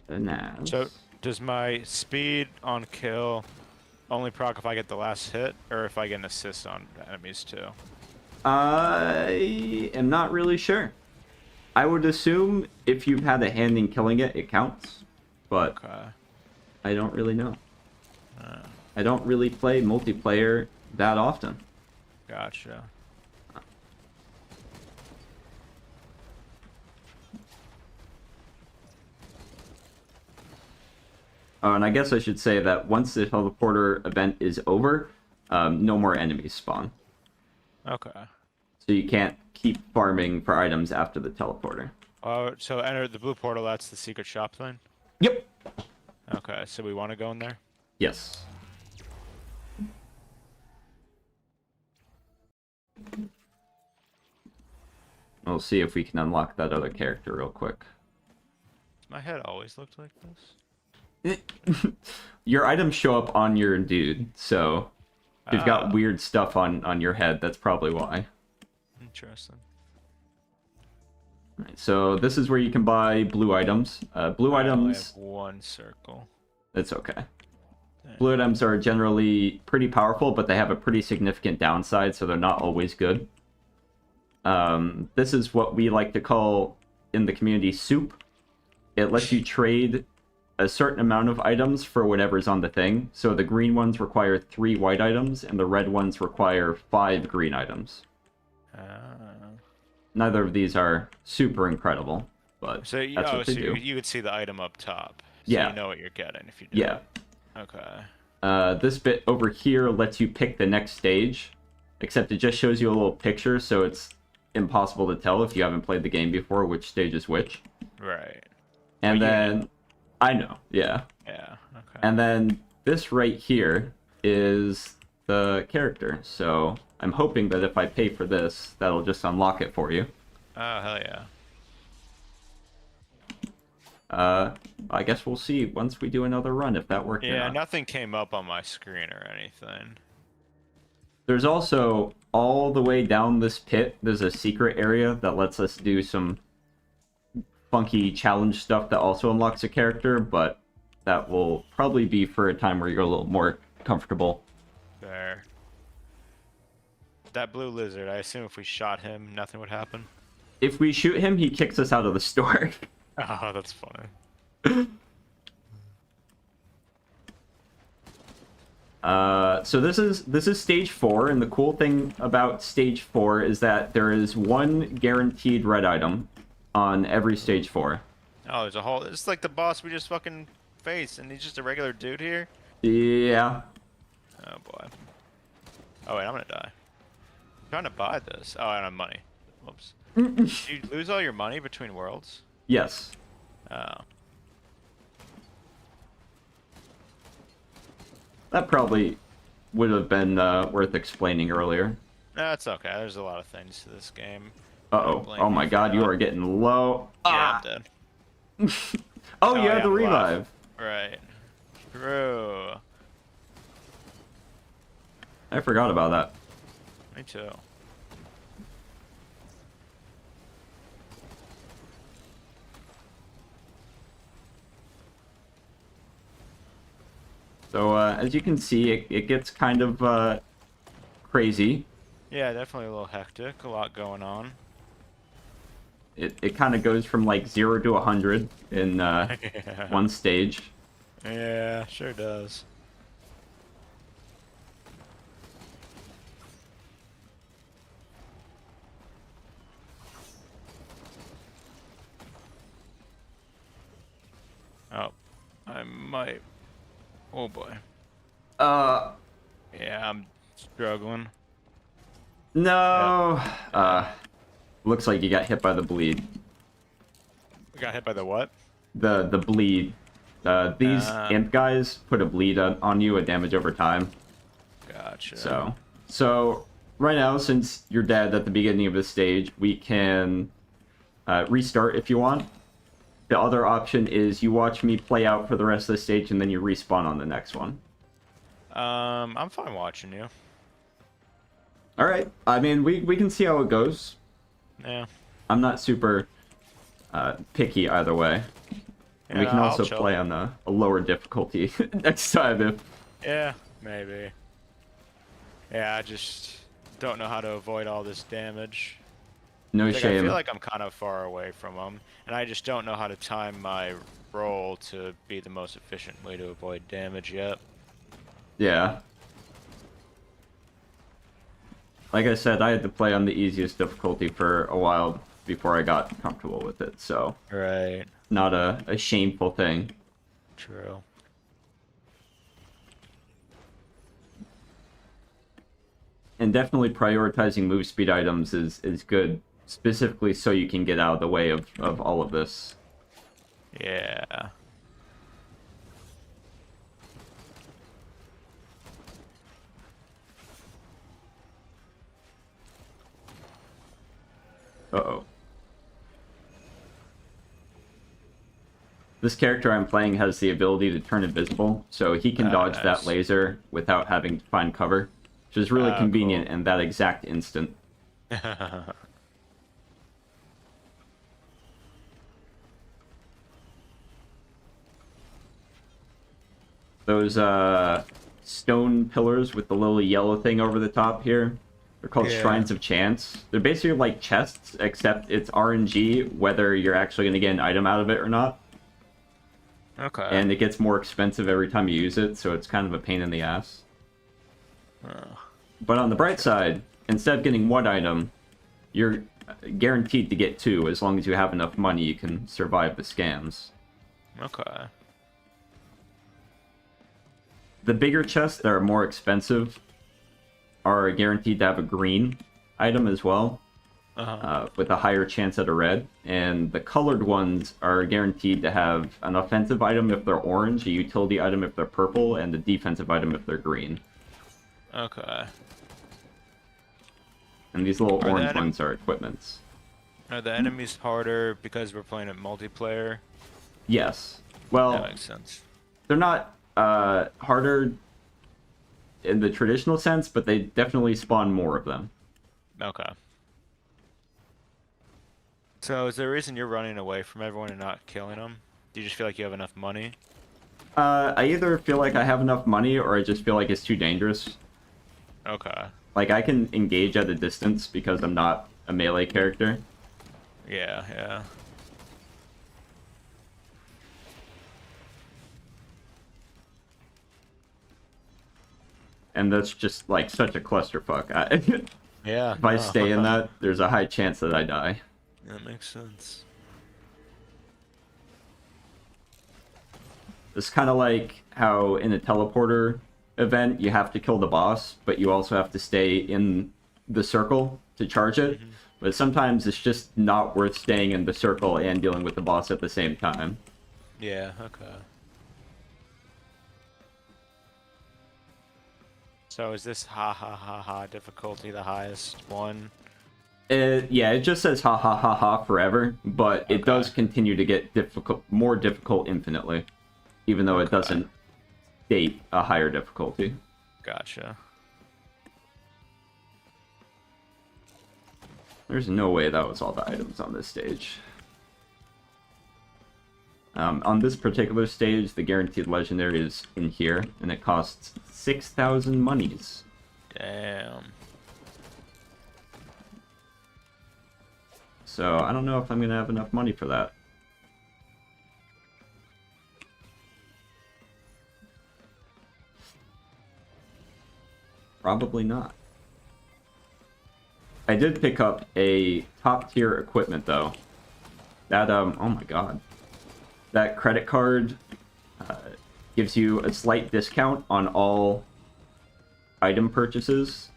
Nice. So, does my speed on kill only proc if I get the last hit, or if I get an assist on enemies too? I am not really sure. I would assume if you've had a hand in killing it, it counts, but Okay. I don't really know. I don't really play multiplayer that often. Gotcha. Oh, and I guess I should say that once the teleporter event is over, no more enemies spawn. Okay. So you can't keep farming for items after the teleporter. Oh, so enter the blue portal. That's the secret shop thing. Yep. Okay, so we want to go in there. Yes. We'll see if we can unlock that other character real quick. My head always looked like this. Your items show up on your dude, so if you've got Ah. weird stuff on your head, that's probably why. Interesting. Alright, so this is where you can buy blue items. Blue I only items, have one circle. it's okay. Dang. Blue items are generally pretty powerful, but they have a pretty significant downside, so they're not always good. This is what we like to call in the community soup. It lets you trade a certain amount of items for whatever's on the thing. So the green ones require 3 white items, and the red ones require 5 green items. Neither of these are super incredible, but So you, that's what they do. you could see the item up top. So Yeah. you know what you're getting if you do. Yeah. Okay. This bit over here lets you pick the next stage, except it just shows you a little picture, so it's impossible to tell if you haven't played the game before which stage is which. Right. And But you then, know. I know, yeah. Yeah. Okay. And then this right here is the character, so I'm hoping that if I pay for this, that'll just unlock it for you. Oh hell yeah. I guess we'll see once we do another run if that worked or Yeah. not. Nothing came up on my screen or anything. There's also, all the way down this pit, there's a secret area that lets us do some funky challenge stuff that also unlocks a character, but that will probably be for a time where you're a little more comfortable. There. That blue lizard. I assume if we shot him, nothing would happen. If we shoot him, he kicks us out of the store. Oh, that's funny. So this is stage 4, and the cool thing about stage 4 is that there is one guaranteed red item on every stage 4. Oh, there's a whole. It's like the boss we just fucking faced, and he's just a regular dude here. Yeah. Oh boy. Oh wait, I'm gonna die. I'm trying to buy this. Oh, I don't have money. Whoops. Did you lose all your money between worlds? Yes. Oh. That probably would have been worth explaining earlier. No, it's okay. There's a lot of things to this game. Uh-oh. Blame Oh me my for god, you that. are getting low. Yeah, Ah! I'm dead. Oh, you yeah, have the I'm alive. revive. Right. True. I forgot about that. Me too. So, as you can see, it gets kind of crazy. Yeah, definitely a little hectic. A lot going on. It kind of goes from like 0 to 100 in Yeah. one stage. Yeah, sure does. Oh. I might. Oh boy. Uh, Yeah, I'm struggling. no. Looks like you got hit by the bleed. We got hit by the what? The bleed. These Ah. imp guys put a bleed on you, a damage over time. Gotcha. So right now, since you're dead at the beginning of the stage, we can restart if you want. The other option is you watch me play out for the rest of the stage and then you respawn on the next one. I'm fine watching you. All right. I mean, we can see how it goes. Yeah. I'm not super picky either way. And we Yeah, can I'll also chill. play on a lower difficulty next time if... Yeah, maybe. Yeah, I just don't know how to avoid all this damage. No Like, I shame. feel like I'm kind of far away from them, and I just don't know how to time my roll to be the most efficient way to avoid damage yet. Yeah. Like I said, I had to play on the easiest difficulty for a while before I got comfortable with it, so Right. not a shameful thing. True. And definitely prioritizing move speed items is good, specifically so you can get out of the way of all of this. Yeah. Uh-oh. This character I'm playing has the ability to turn invisible, so he can dodge nice. that laser without having to find cover, which is really convenient Cool. in that exact instant. Those stone pillars with the little yellow thing over the top here, they're called Yeah. Shrines of Chance. They're basically like chests, except it's RNG whether you're actually going to get an item out of it or not. Okay. And it gets more expensive every time you use it, so it's kind of a pain in the ass. But on the bright side, instead of getting one item, you're guaranteed to get two. As long as you have enough money, you can survive the scams. Okay. The bigger chests that are more expensive are guaranteed to have a green item as well, with a higher chance at a red. And the colored ones are guaranteed to have an offensive item if they're orange, a utility item if they're purple, and a defensive item if they're green. Okay. And these little Are the orange ones are equipments. Are the enemies harder because we're playing it multiplayer? Yes. That Well, makes sense. they're not harder in the traditional sense, but they definitely spawn more of them. Okay. So is there a reason you're running away from everyone and not killing them? Do you just feel like you have enough money? I either feel like I have enough money or I just feel like it's too dangerous. Okay. Like, I can engage at a distance because I'm not a melee character. Yeah, yeah. And that's just, like, such a clusterfuck. Yeah. If I no. stay in that, there's a high chance that I die. That makes sense. It's kind of like how in a teleporter event, you have to kill the boss, but you also have to stay in the circle to charge it. But sometimes it's just not worth staying in the circle and dealing with the boss at the same time. Yeah, okay. So is this ha ha ha ha difficulty the highest one? Yeah, it just says ha ha ha ha forever, but it does continue to get more difficult infinitely, even though it doesn't state a higher difficulty. Gotcha. There's no way that was all the items on this stage. On this particular stage, the guaranteed legendary is in here, and it costs 6,000 monies. Damn. So I don't know if I'm going to have enough money for that. Probably not. I did pick up a top tier equipment though. That oh my god. That credit card gives you a slight discount on all item purchases,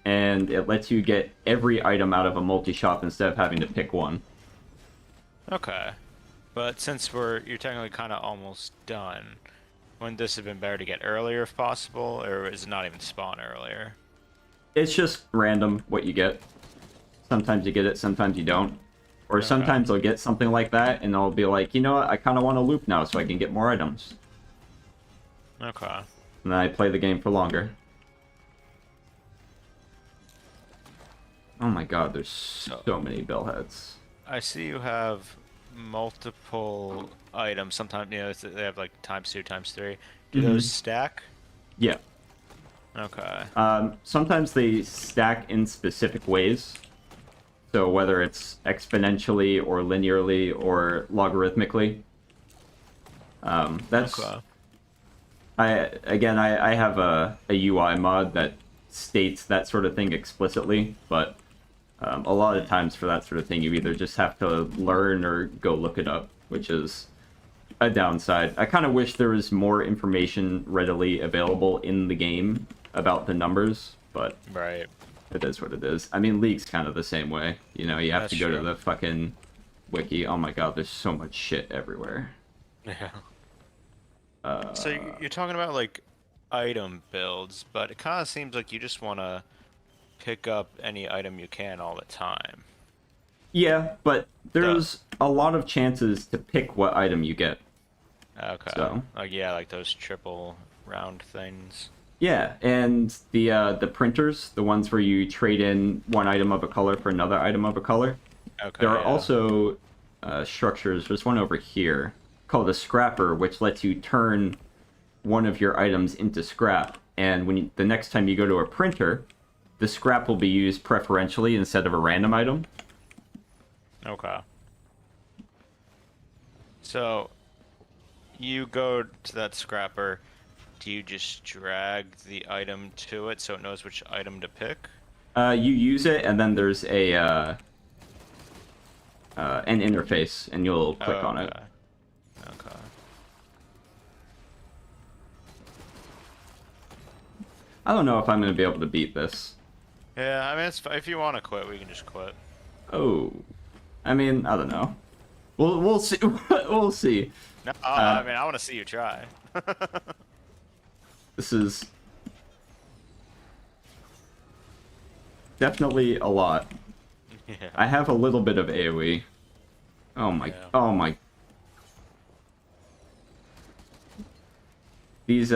and it lets you get every item out of a multi-shop instead of having to pick one. Okay. But since you're technically kind of almost done, wouldn't this have been better to get earlier if possible, or is it not even spawn earlier? It's just random what you get. Sometimes you get it, sometimes you don't. Or Okay. sometimes I'll get something like that, and I'll be like, you know what, I kind of want to loop now so I can get more items. Okay. And then I play the game for longer. Oh my god, there's so many bellheads. I see you have multiple items. Sometimes, they have like ×2, ×3. Do those stack? Yeah. Okay. Sometimes they stack in specific ways. So whether it's exponentially or linearly or logarithmically. That's... Okay. I have a UI mod that states that sort of thing explicitly, but a lot of times for that sort of thing you either just have to learn or go look it up, which is a downside. I kind of wish there was more information readily available in the game about the numbers, but Right. it is what it is. I mean, League's kind of the same way. You know, you have That's to go to true. the fucking wiki. Oh my god, there's so much shit everywhere. Yeah. So you're talking about like item builds, but it kind of seems like you just want to pick up any item you can all the time. Yeah, but there's a lot of chances to pick what item you get. Okay. So. Like yeah, like those triple round things. Yeah, and the printers, the ones where you trade in one item of a color for another item of a color. Okay. There are yeah. also structures. There's one over here called a scrapper, which lets you turn one of your items into scrap. And the next time you go to a printer, the scrap will be used preferentially instead of a random item. Okay. So, you go to that scrapper, do you just drag the item to it so it knows which item to pick? You use it, and then there's an interface, and you'll click on it. Okay. Okay. I don't know if I'm going to be able to beat this. Yeah, I mean, if you want to quit, we can just quit. Oh, I mean, I don't know. We'll see. We'll see. No, I mean, I want to see you try. This is definitely a lot. Yeah. I have a little bit of AoE. Oh my. Yeah. Oh my. These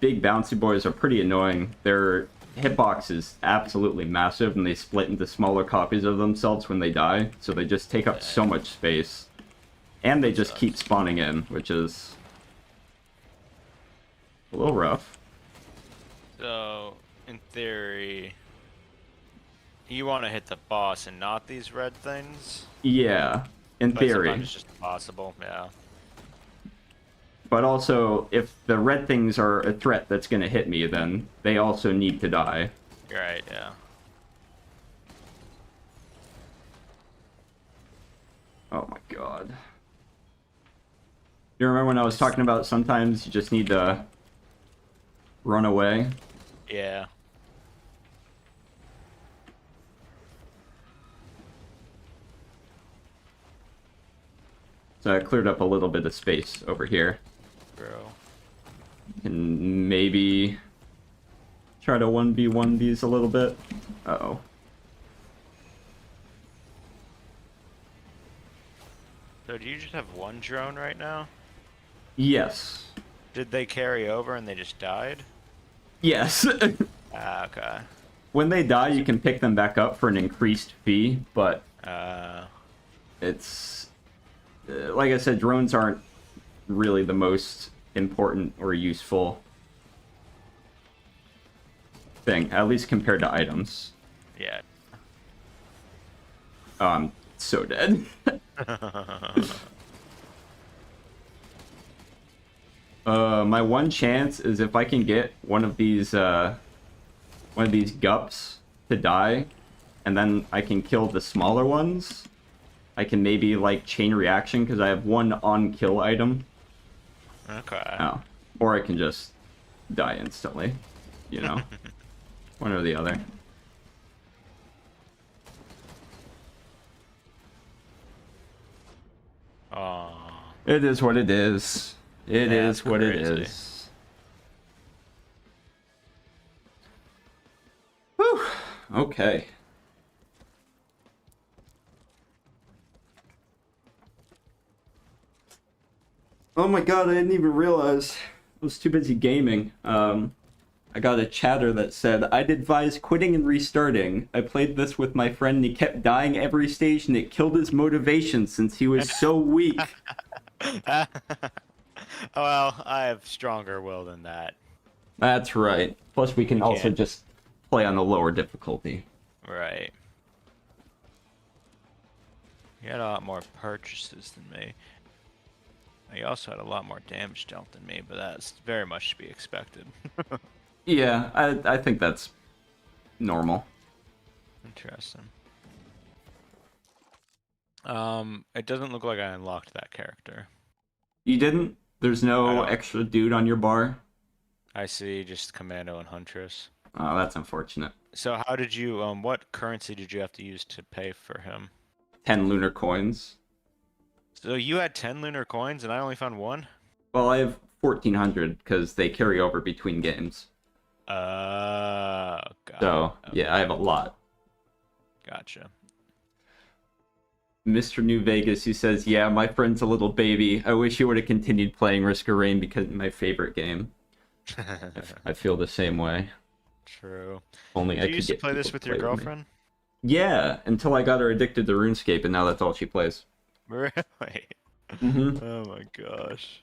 big bouncy boys are pretty annoying. Their hitbox is absolutely massive, and they split into smaller copies of themselves when they die, so they just take up so much space. And they just keep spawning in, which is a little rough. So, in theory, you want to hit the boss and not these red things? Yeah, in But theory. sometimes it's just impossible, yeah. But also, if the red things are a threat that's going to hit me, then they also need to die. You're right, yeah. Oh my god. You remember when I was talking about sometimes you just need to run away? Yeah. So I cleared up a little bit of space over here. Bro. Can maybe try to 1v1 these a little bit. Uh-oh. So do you just have one drone right now? Yes. Did they carry over and they just died? Yes. Ah, okay. When they die, you can pick them back up for an increased fee, but it's... like I said, drones aren't really the most important or useful thing, at least compared to items. Yeah. Oh, I'm so dead. My one chance is if I can get one of these gups to die, and then I can kill the smaller ones. I can maybe like chain reaction because I have one on kill item. Okay. Oh, or I can just die instantly. You know, one or the other. Oh, It is what it is. It yeah, is that's what it crazy. is. Whew. Okay. Oh my god, I didn't even realize. I was too busy gaming. I got a chatter that said, I'd advise quitting and restarting. I played this with my friend and he kept dying every stage and it killed his motivation since he was so weak. Well, I have stronger will than that. That's right. Plus, we can You also can't. just play on the lower difficulty. Right. You had a lot more purchases than me. You also had a lot more damage dealt than me, but that's very much to be expected. Yeah, I think that's normal. Interesting. It doesn't look like I unlocked that character. You didn't? There's I no don't. extra dude on your bar? I see just Commando and Huntress. Oh, that's unfortunate. So how did you, what currency did you have to use to pay for him? 10 lunar coins. So you had 10 lunar coins and I only found one? Well, I have 1,400 because they carry over between games. Got So, it. yeah, I have a lot. Gotcha. Mr. New Vegas, he says, yeah, my friend's a little baby. I wish he would have continued playing Risk of Rain because my favorite game. I feel the same way. True. Only Did I you could used to get play this people with to your play with me. girlfriend? Yeah, until I got her addicted to RuneScape, and now that's all she plays. Really? Mm-hmm. Oh my gosh.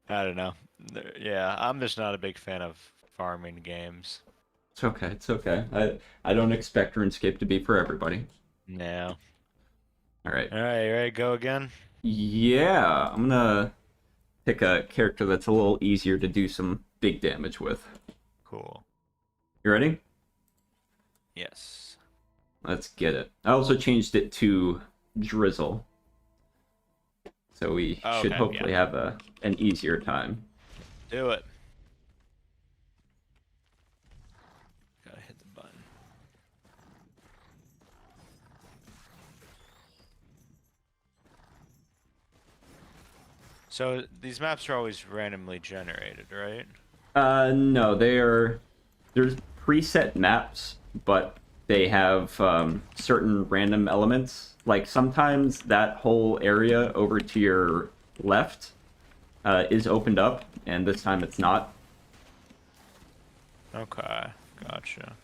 I don't know. Yeah, I'm just not a big fan of farming games. It's okay. It's okay. I don't expect RuneScape to be for everybody. No. All right. All right, you ready to go again? Yeah, I'm gonna pick a character that's a little easier to do some big damage with. Cool. You ready? Yes. Let's get it. I also changed it to Drizzle, so we Oh, should okay, hopefully yeah. have an easier time. Do it. Gotta hit the button. So these maps are always randomly generated, right? No, there's preset maps, but they have certain random elements. Like sometimes that whole area over to your left is opened up, and this time it's not. Okay, gotcha.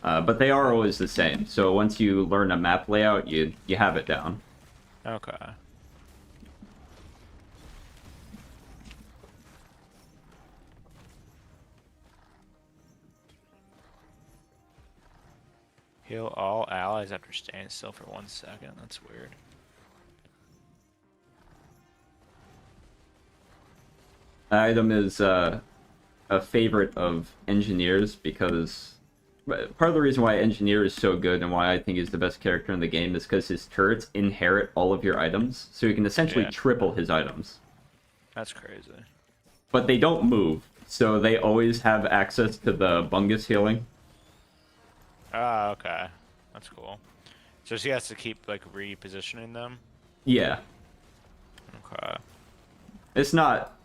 But they are always the same. So once you learn a map layout, you have it down. Okay. Heal all allies after staying still for 1 second. That's weird. Item is a favorite of engineers because part of the reason why engineer is so good and why I think he's the best character in the game is because his turrets inherit all of your items, so you can essentially Yeah. triple his items. That's crazy. But they don't move, so they always have access to the bungus healing. Ah, okay. That's cool. So he has to keep like repositioning them? Yeah, Okay. it's not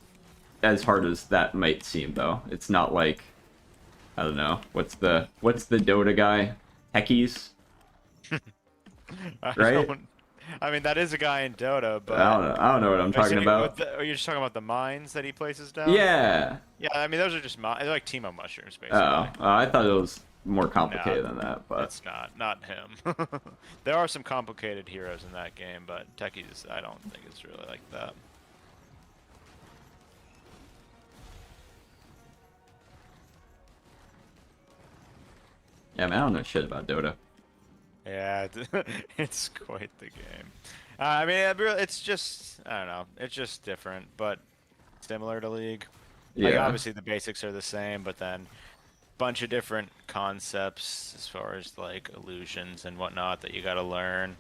as hard as that might seem though. It's not like I don't know what's the Dota guy Techies, I right? don't. I mean, that is a guy in Dota, but I don't know what I'm talking about. Are you just talking about the mines that he places down? Yeah. Yeah, I mean, those are just they're like Teemo mushrooms, basically. Oh, I thought it was more complicated No, than that, but it's not him. There are some complicated heroes in that game, but Techies, I don't think it's really like that. yeah, man, I don't know shit about Dota. Yeah, it's quite the game. I mean, it's just, I don't know, it's just different, but similar to League. Like, Yeah, obviously the basics are the same, but then bunch of different concepts as far as like illusions and whatnot that you got to learn.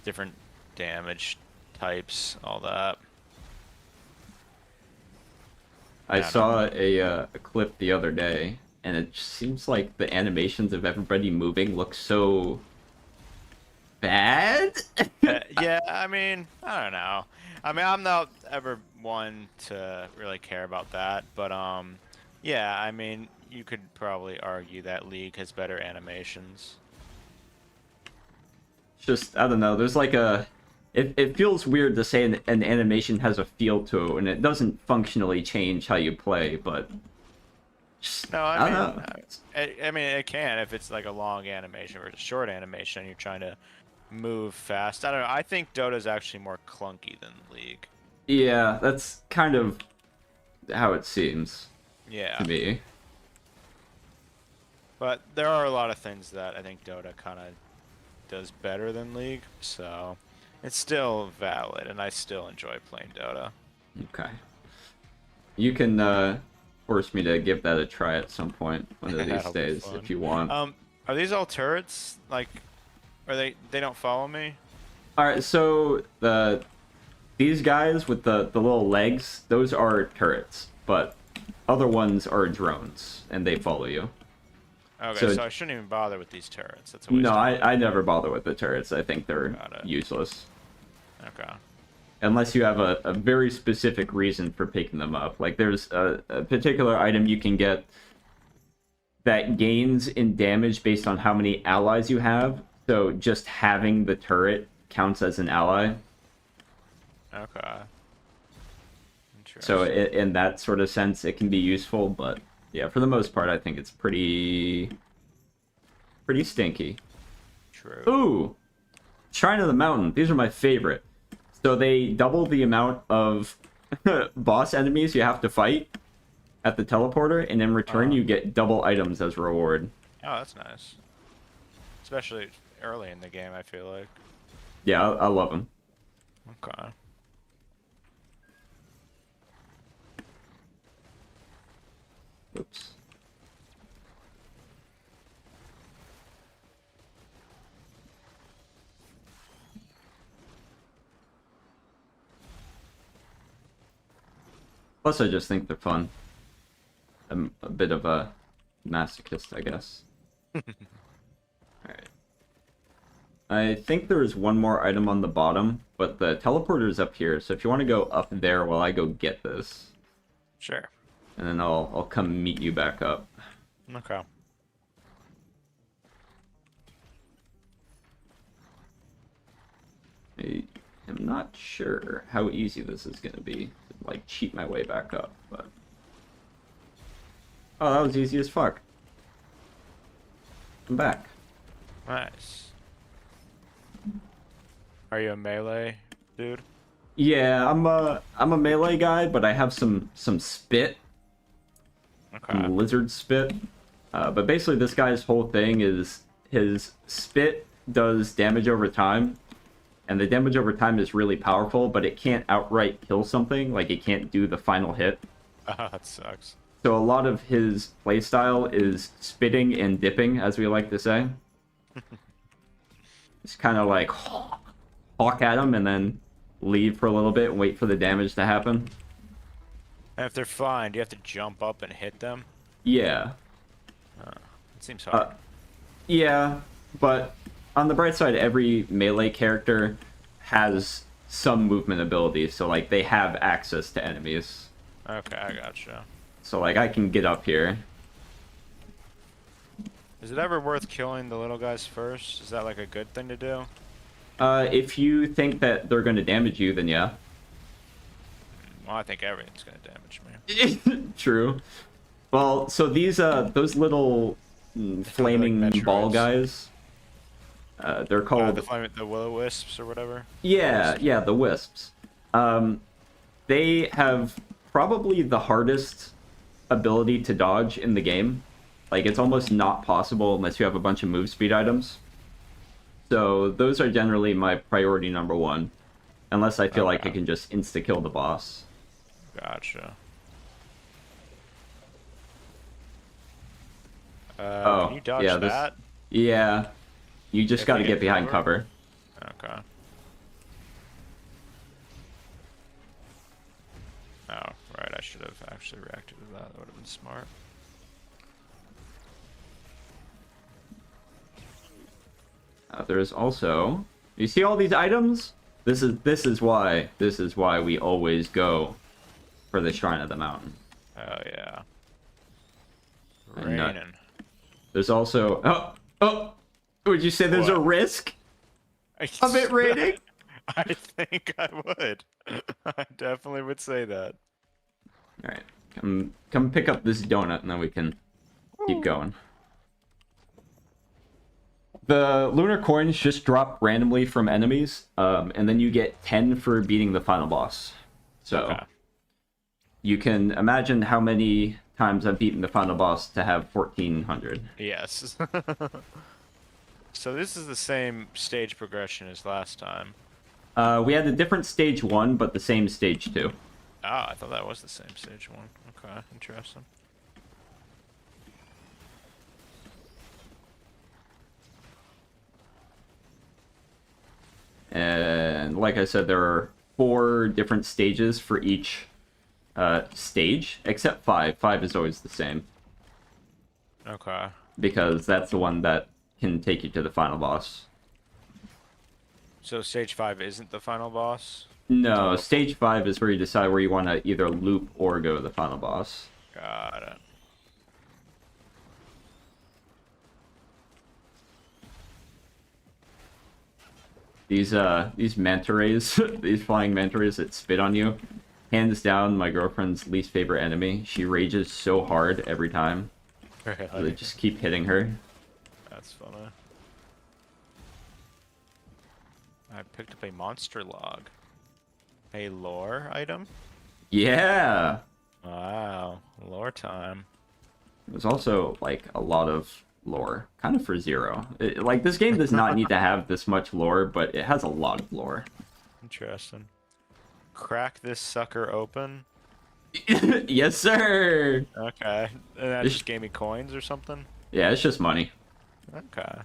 Different damage types, all that. I Yeah, saw a clip the other day, and it just seems like the animations of everybody moving look so bad. Yeah, I mean, I don't know. I mean, I'm not ever one to really care about that, but yeah, I mean, you could probably argue that League has better animations. Just I don't know. There's like a it feels weird to say an animation has a feel to it, and it doesn't functionally change how you play, but just, No, I I don't mean, know. I mean, it can if it's like a long animation or a short animation and you're trying to move fast. I don't know. I think Dota's actually more clunky than League. Yeah, that's kind of how it seems to Yeah, me. but there are a lot of things that I think Dota kind of does better than League, so it's still valid, and I still enjoy playing Dota. Okay. You can force me to give that a try at some point one of these That'll be days fun. if you want. Are these all turrets? Like, are they don't follow me? All right, so these guys with the little legs, those are turrets, but other ones are drones and they follow you. Okay, So so I shouldn't even bother with these turrets. That's a waste no, of money. I never bother with the turrets. I think they're Got it. useless. Okay. Unless you have a very specific reason for picking them up. Like there's a particular item you can get that gains in damage based on how many allies you have. So just having the turret counts as an ally. Okay. So Interesting. in that sort of sense, it can be useful. But yeah, for the most part, I think it's pretty stinky. True. Ooh, Shrine of the Mountain. These are my favorite. So they double the amount of boss enemies you have to fight at the teleporter, and in return you get double items as reward. Oh, that's nice. Especially early in the game, I feel like. Yeah, I love them. Okay. Oops. Plus, I just think they're fun. I'm a bit of a masochist, I guess. Alright. I think there is one more item on the bottom, but the teleporter is up here, so if you want to go up there while I go get this, Sure. and then I'll come meet you back up. Okay. I am not sure how easy this is going to be to, like, cheat my way back up, but... Oh, that was easy as fuck. I'm back. Nice. Are you a melee dude? Yeah, I'm a melee guy, but I have some spit, Okay. some lizard spit. But basically, this guy's whole thing is his spit does damage over time, and the damage over time is really powerful, but it can't outright kill something. Like it can't do the final hit. Oh, that sucks. So a lot of his playstyle is spitting and dipping, as we like to say. It's kind of like hawk at him and then leave for a little bit and wait for the damage to happen. And if they're flying, do you have to jump up and hit them? Yeah. It seems hard. Yeah, but on the bright side, every melee character has some movement ability, so like they have access to enemies. Okay, I gotcha. So like I can get up here. Is it ever worth killing the little guys first? Is that like a good thing to do? If you think that they're going to damage you, then yeah. Well, I think everything's gonna damage me. True. Well, so these those little flaming Metroids. ball guys, they're called The will-o-wisps or whatever. yeah, the wisps. They have probably the hardest ability to dodge in the game. Like it's almost not possible unless you have a bunch of move speed items. So those are generally my priority number one, unless I feel like I Okay. can just insta kill the boss. Gotcha. Oh, Can you dodge yeah, that? Yeah, you just If got to you get get behind cover? cover. Okay. should have actually reacted to that. That would have been smart. There's also, you see all these items? This is why we always go for the Shrine of the Mountain. Oh yeah. And, Raining. There's also would you say there's a What? risk of it raining? I think I would. I definitely would say that. All right, come pick up this donut and then we can keep going. The lunar coins just drop randomly from enemies, and then you get 10 for beating the final boss. So Okay. you can imagine how many times I've beaten the final boss to have 1400. Yes. So this is the same stage progression as last time. We had a different stage 1, but the same stage 2. Ah, I thought that was the same stage one. Okay, interesting. And like I said, there are 4 different stages for each stage, except 5. 5 is always the same, Okay. because that's the one that can take you to the final boss. So stage 5 isn't the final boss? No, stage 5 is where you decide where you want to either loop or go to the final boss. Got it. These manta rays, these flying manta rays that spit on you, hands down my girlfriend's least favorite enemy. She rages so hard every time. They just keep hitting her. That's funny. I picked up a monster log. A lore item? Yeah! Wow. Lore time. There's also, like, a lot of lore. Kind of for zero. Like, this game does not need to have this much lore, but it has a lot of lore. Interesting. Crack this sucker open? Yes, sir! Okay. And that just gave me coins or something? Yeah, it's just money. Okay.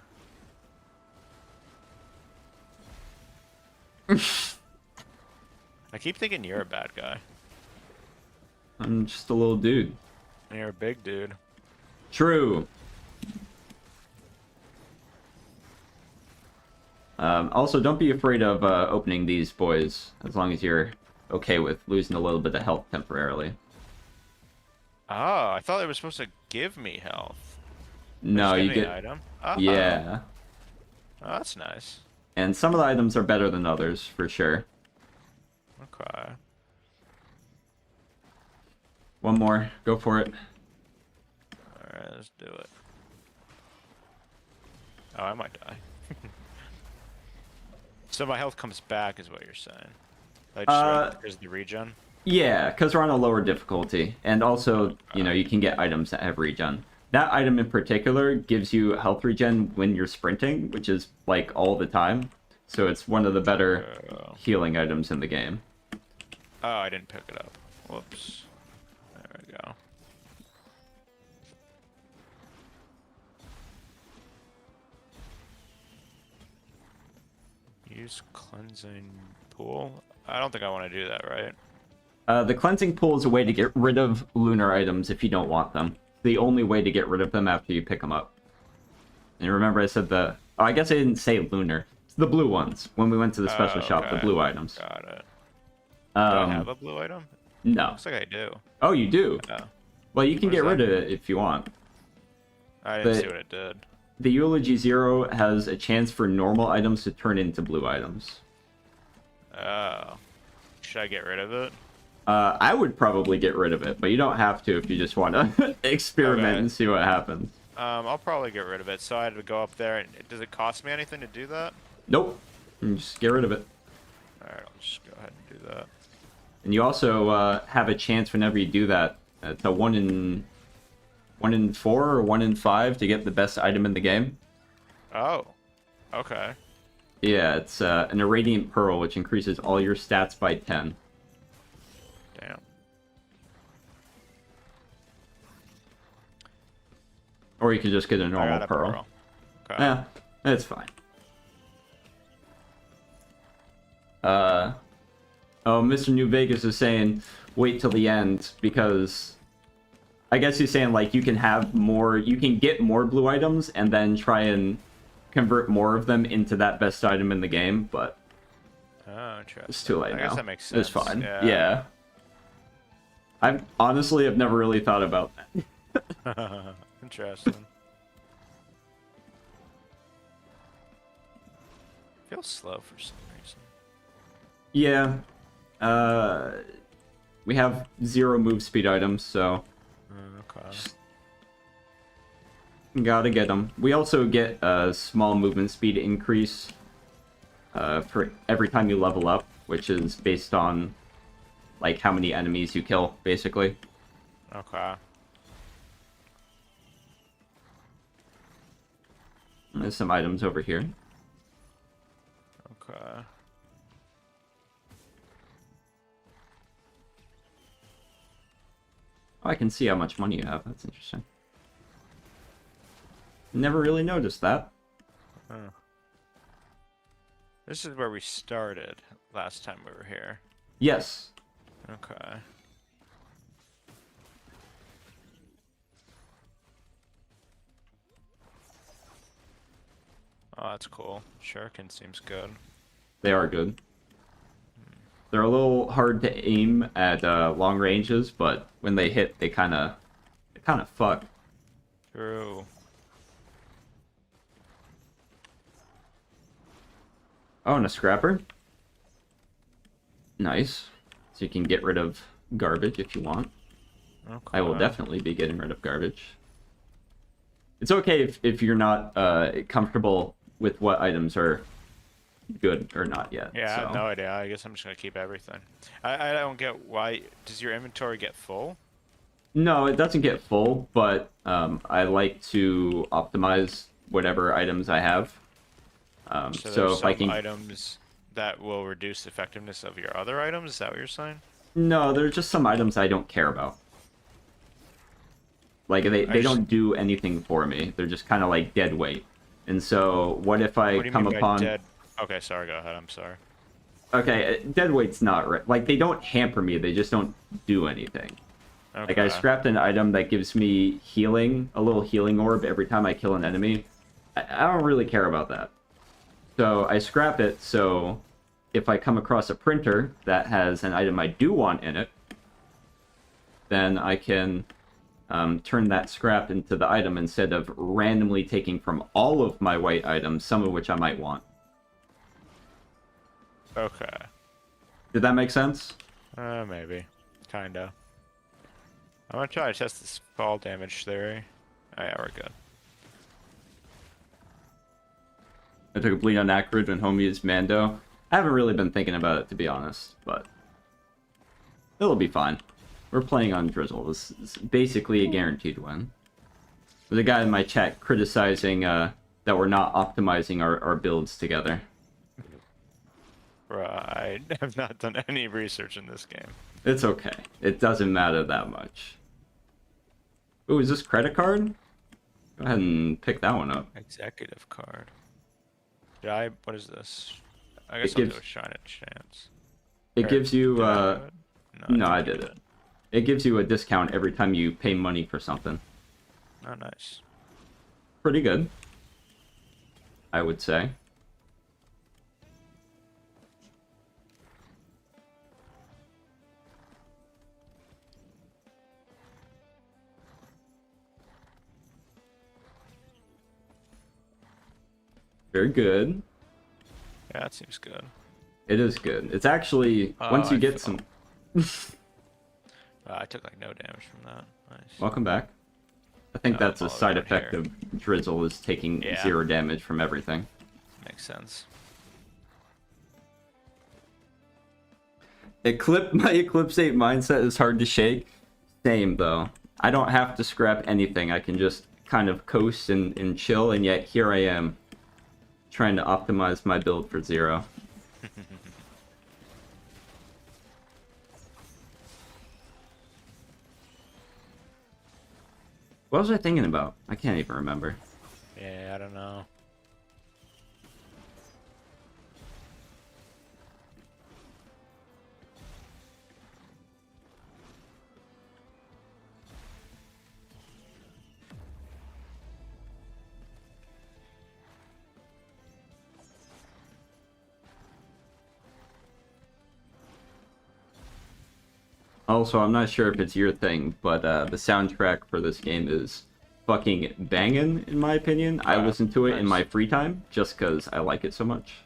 I keep thinking you're a bad guy. I'm just a little dude. And you're a big dude. True. Also, don't be afraid of opening these boys, as long as you're okay with losing a little bit of health temporarily. Oh, I thought it was supposed to give me health. No, Just you give me an get... item. Oh. Yeah. Oh, that's nice. And some of the items are better than others, for sure. Okay. One more. Go for it. Alright, let's do it. Oh, I might die. So my health comes back, is what you're saying? Like, just because of the regen? Yeah, because we're on a lower difficulty. And also, you know, you can get items that have regen. That item in particular gives you health regen when you're sprinting, which is, like, all the time. So it's one of the better healing items in the game. Oh, I didn't pick it up. Whoops. There we go. Use cleansing pool? I don't think I want to do that, right? The cleansing pool is a way to get rid of lunar items if you don't want them. The only way to get rid of them after you pick them up. And remember I said the... Oh, I guess I didn't say lunar. It's the blue ones. When we went to the special shop, the okay. blue items. Got it. Do I Um, have a blue item? no. Looks like I do. Oh, you do? Oh. Well, you can What get is rid that? of it if you want. I didn't But- see what it did. The Eulogy Zero has a chance for normal items to turn into blue items. Oh. Should I get rid of it? I would probably get rid of it, but you don't have to if you just want to experiment Okay. and see what happens. I'll probably get rid of it. So I had to go up there. And does it cost me anything to do that? Nope. You just get rid of it. Alright, I'll just go ahead and do that. And you also have a chance whenever you do that to 1 in 4 or 1 in 5 to get the best item in the game. Oh. Okay. Yeah, it's an Irradiant Pearl, which increases all your stats by 10. Damn. Or you could just get a I normal got a pearl. Okay. Yeah, it's fine. Oh, Mr. New Vegas is saying, wait till the end because I guess he's saying like you can have more, you can get more blue items and then try and convert more of them into that best item in the game, but Oh, interesting. it's too late I now. guess that makes sense. It's fine. Yeah. Yeah. I honestly have never really thought about that. Interesting. Feels slow for some reason. Yeah. We have 0 move speed items, so Okay. gotta get them. We also get a small movement speed increase for every time you level up, which is based on like how many enemies you kill, basically. Okay. There's some items over here. Okay. Oh, I can see how much money you have. That's interesting. Never really noticed that. Huh. This is where we started last time we were here. Yes. Okay. Oh, that's cool. Shuriken seems good. They are good. They're a little hard to aim at long ranges, but when they hit, they kind of fuck. True. Oh, and a scrapper. Nice. So you can get rid of garbage if you want. Okay. I will definitely be getting rid of garbage. It's okay if you're not comfortable with what items are good or not yet. Yeah, I so. have no idea. I guess I'm just gonna keep everything. I don't get why. Does your inventory get full? No, it doesn't get full, but I like to optimize whatever items I have. So So there's if I some can, items that will reduce the effectiveness of your other items. Is that what you're saying? no, there's just some items I don't care about. Like they just- don't do anything for me. They're just kind of like dead weight. And so what if I What do you come mean by upon? dead? Okay, sorry. Go ahead. I'm sorry. Okay, dead weight's not right. Like they don't hamper me. They just don't do anything. Okay. Like I scrapped an item that gives me healing, a little healing orb every time I kill an enemy. I don't really care about that. So I scrap it so if I come across a printer that has an item I do want in it, then I can turn that scrap into the item instead of randomly taking from all of my white items, some of which I might want. Okay. Did that make sense? Maybe. Kinda. I'm gonna try to test this fall damage theory. Oh, yeah, we're good. I took a bleed on Acrid when homie is Mando. I haven't really been thinking about it, to be honest, but it'll be fine. We're playing on Drizzle. This is basically a guaranteed win. There's a guy in my chat criticizing that we're not optimizing our builds together. Right. I have not done any research in this game. It's okay. It doesn't matter that much. Ooh, is this credit card? Go ahead and pick that one up. Executive card. Did I? What is this? I guess It I'll gives- do a shine at chance. It Or gives you, did I do it? no, I think you did it. It gives you a discount every time you pay money for something. Oh, nice. Pretty good, I would say. Very good. Yeah, that seems good. It is good. It's actually, once you I get fell. some... I took like no damage from that. Nice. Welcome back. I think that's a follow side down effect here. of Drizzle is taking Yeah. 0 damage from everything. Makes sense. My Eclipse 8 mindset is hard to shake. Same, though. I don't have to scrap anything. I can just kind of coast and chill, and yet here I am, trying to optimize my build for 0. What was I thinking about? I can't even remember. Yeah, I don't know. Also, I'm not sure if it's your thing, but the soundtrack for this game is fucking banging, in my opinion. I Wow, listen to it in nice. my free time just because I like it so much.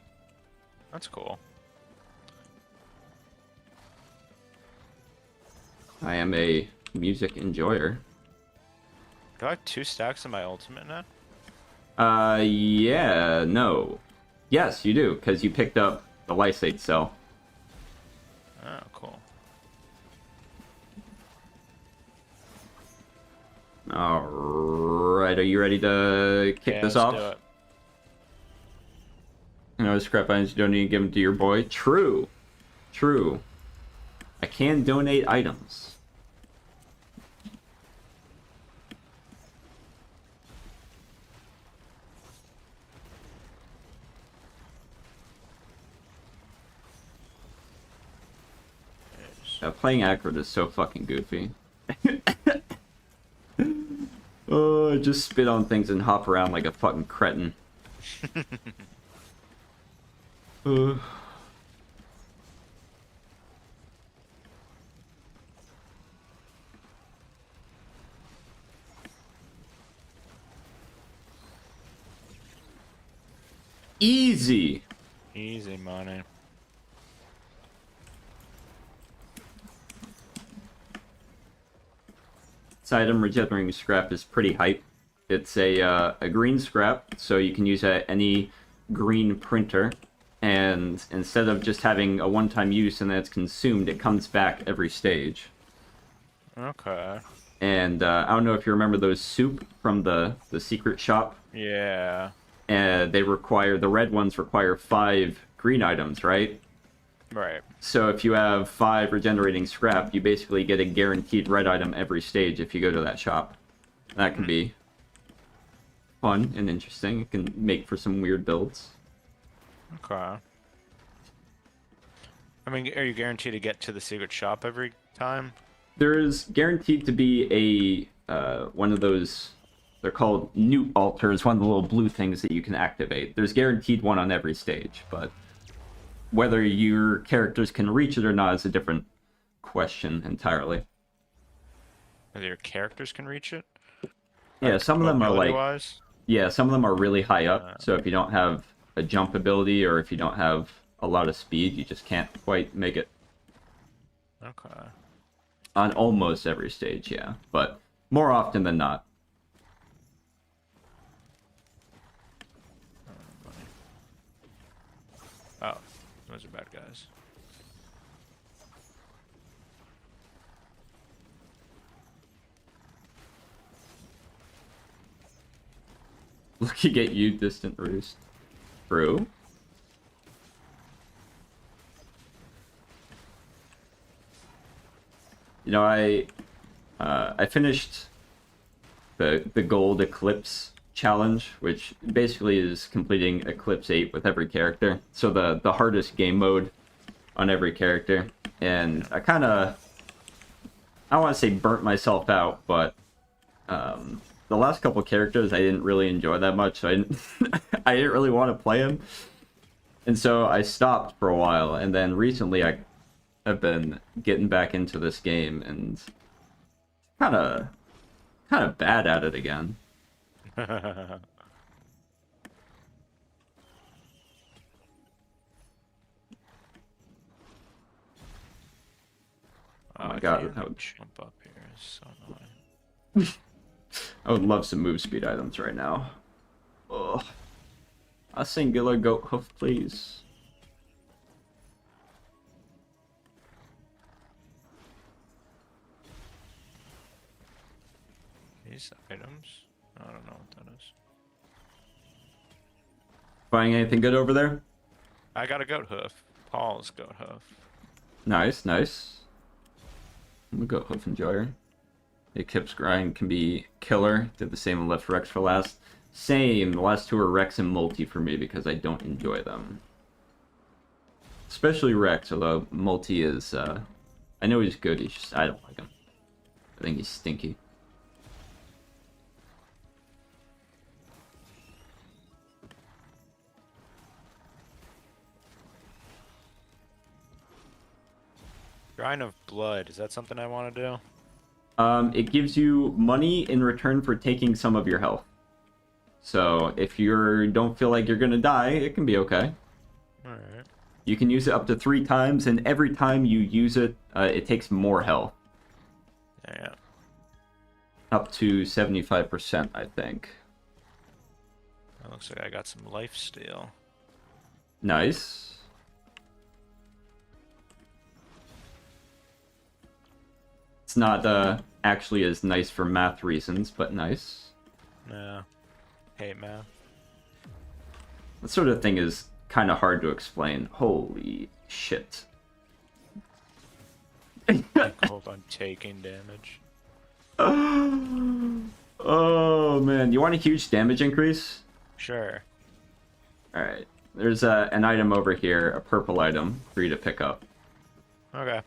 That's cool. I am a music enjoyer. Do I have 2 stacks in my ultimate now? Yeah, no. Yes, you do, because you picked up the Lysate cell. Oh, cool. Alright, are you ready to kick Yeah, this let's off? do it. You know, scrap items, you don't need to give them to your boy. True. True. I can donate items. Playing Acrid is so fucking goofy. Oh, I just spit on things and hop around like a fucking cretin. uh. Easy. Easy money. This item, regenerating scrap, is pretty hype. It's a green scrap, so you can use it at any green printer. And instead of just having a one-time use and then it's consumed, it comes back every stage. Okay. And I don't know if you remember those soup from the secret shop. Yeah. They require, the red ones require 5 green items, right? Right. So if you have 5 regenerating scrap, you basically get a guaranteed red item every stage if you go to that shop. That can be fun and interesting. It can make for some weird builds. Okay. I mean, are you guaranteed to get to the secret shop every time? There's guaranteed to be a one of those, they're called newt altars, one of the little blue things that you can activate. There's guaranteed one on every stage, but whether your characters can reach it or not is a different question entirely. Whether your characters can reach it? Yeah, some of them are like, Mobility-wise? yeah, some of them are really high up. So if you don't have a jump ability or if you don't have a lot of speed, you just can't quite make it Okay. on almost every stage, yeah. But more often than not. Oh, those are bad guys. Looking at you, distant roost. True. You know, I finished the gold Eclipse challenge, which basically is completing Eclipse 8 with every character. So the hardest game mode on every character. And I kind of, I don't want to say burnt myself out, but the last couple characters I didn't really enjoy that much, so I didn't, I didn't really want to play them. And so I stopped for a while, and then recently I've been getting back into this game and kind of bad at it again. Oh my God, can't that would- jump up here. It's so annoying. I would love some move speed items right now. Ugh. A singular goat hoof, please. These items? I don't know what that is. Finding anything good over there? I got a goat hoof. Paul's goat hoof. Nice, nice. I'm a goat hoof enjoyer. Eclipse grind can be killer. Did the same and left Rex for last. Same. The last two are Rex and Multi for me because I don't enjoy them. Especially Rex, although Multi is, I know he's good, he's just, I don't like him. I think he's stinky. Shrine of Blood. Is that something I want to do? It gives you money in return for taking some of your health. So if you don't feel like you're gonna die, it can be okay. Alright. You can use it up to 3 times, and every time you use it, it takes more health. Yeah. Up to 75%, I think. That looks like I got some life steal. Nice. It's not actually as nice for math reasons, but nice. Yeah. Hate math. That sort of thing is kind of hard to explain. Holy shit. Like, hold on, taking damage. Oh man, you want a huge damage increase? Sure. Alright. There's an item over here, a purple item, for you to pick up. Okay.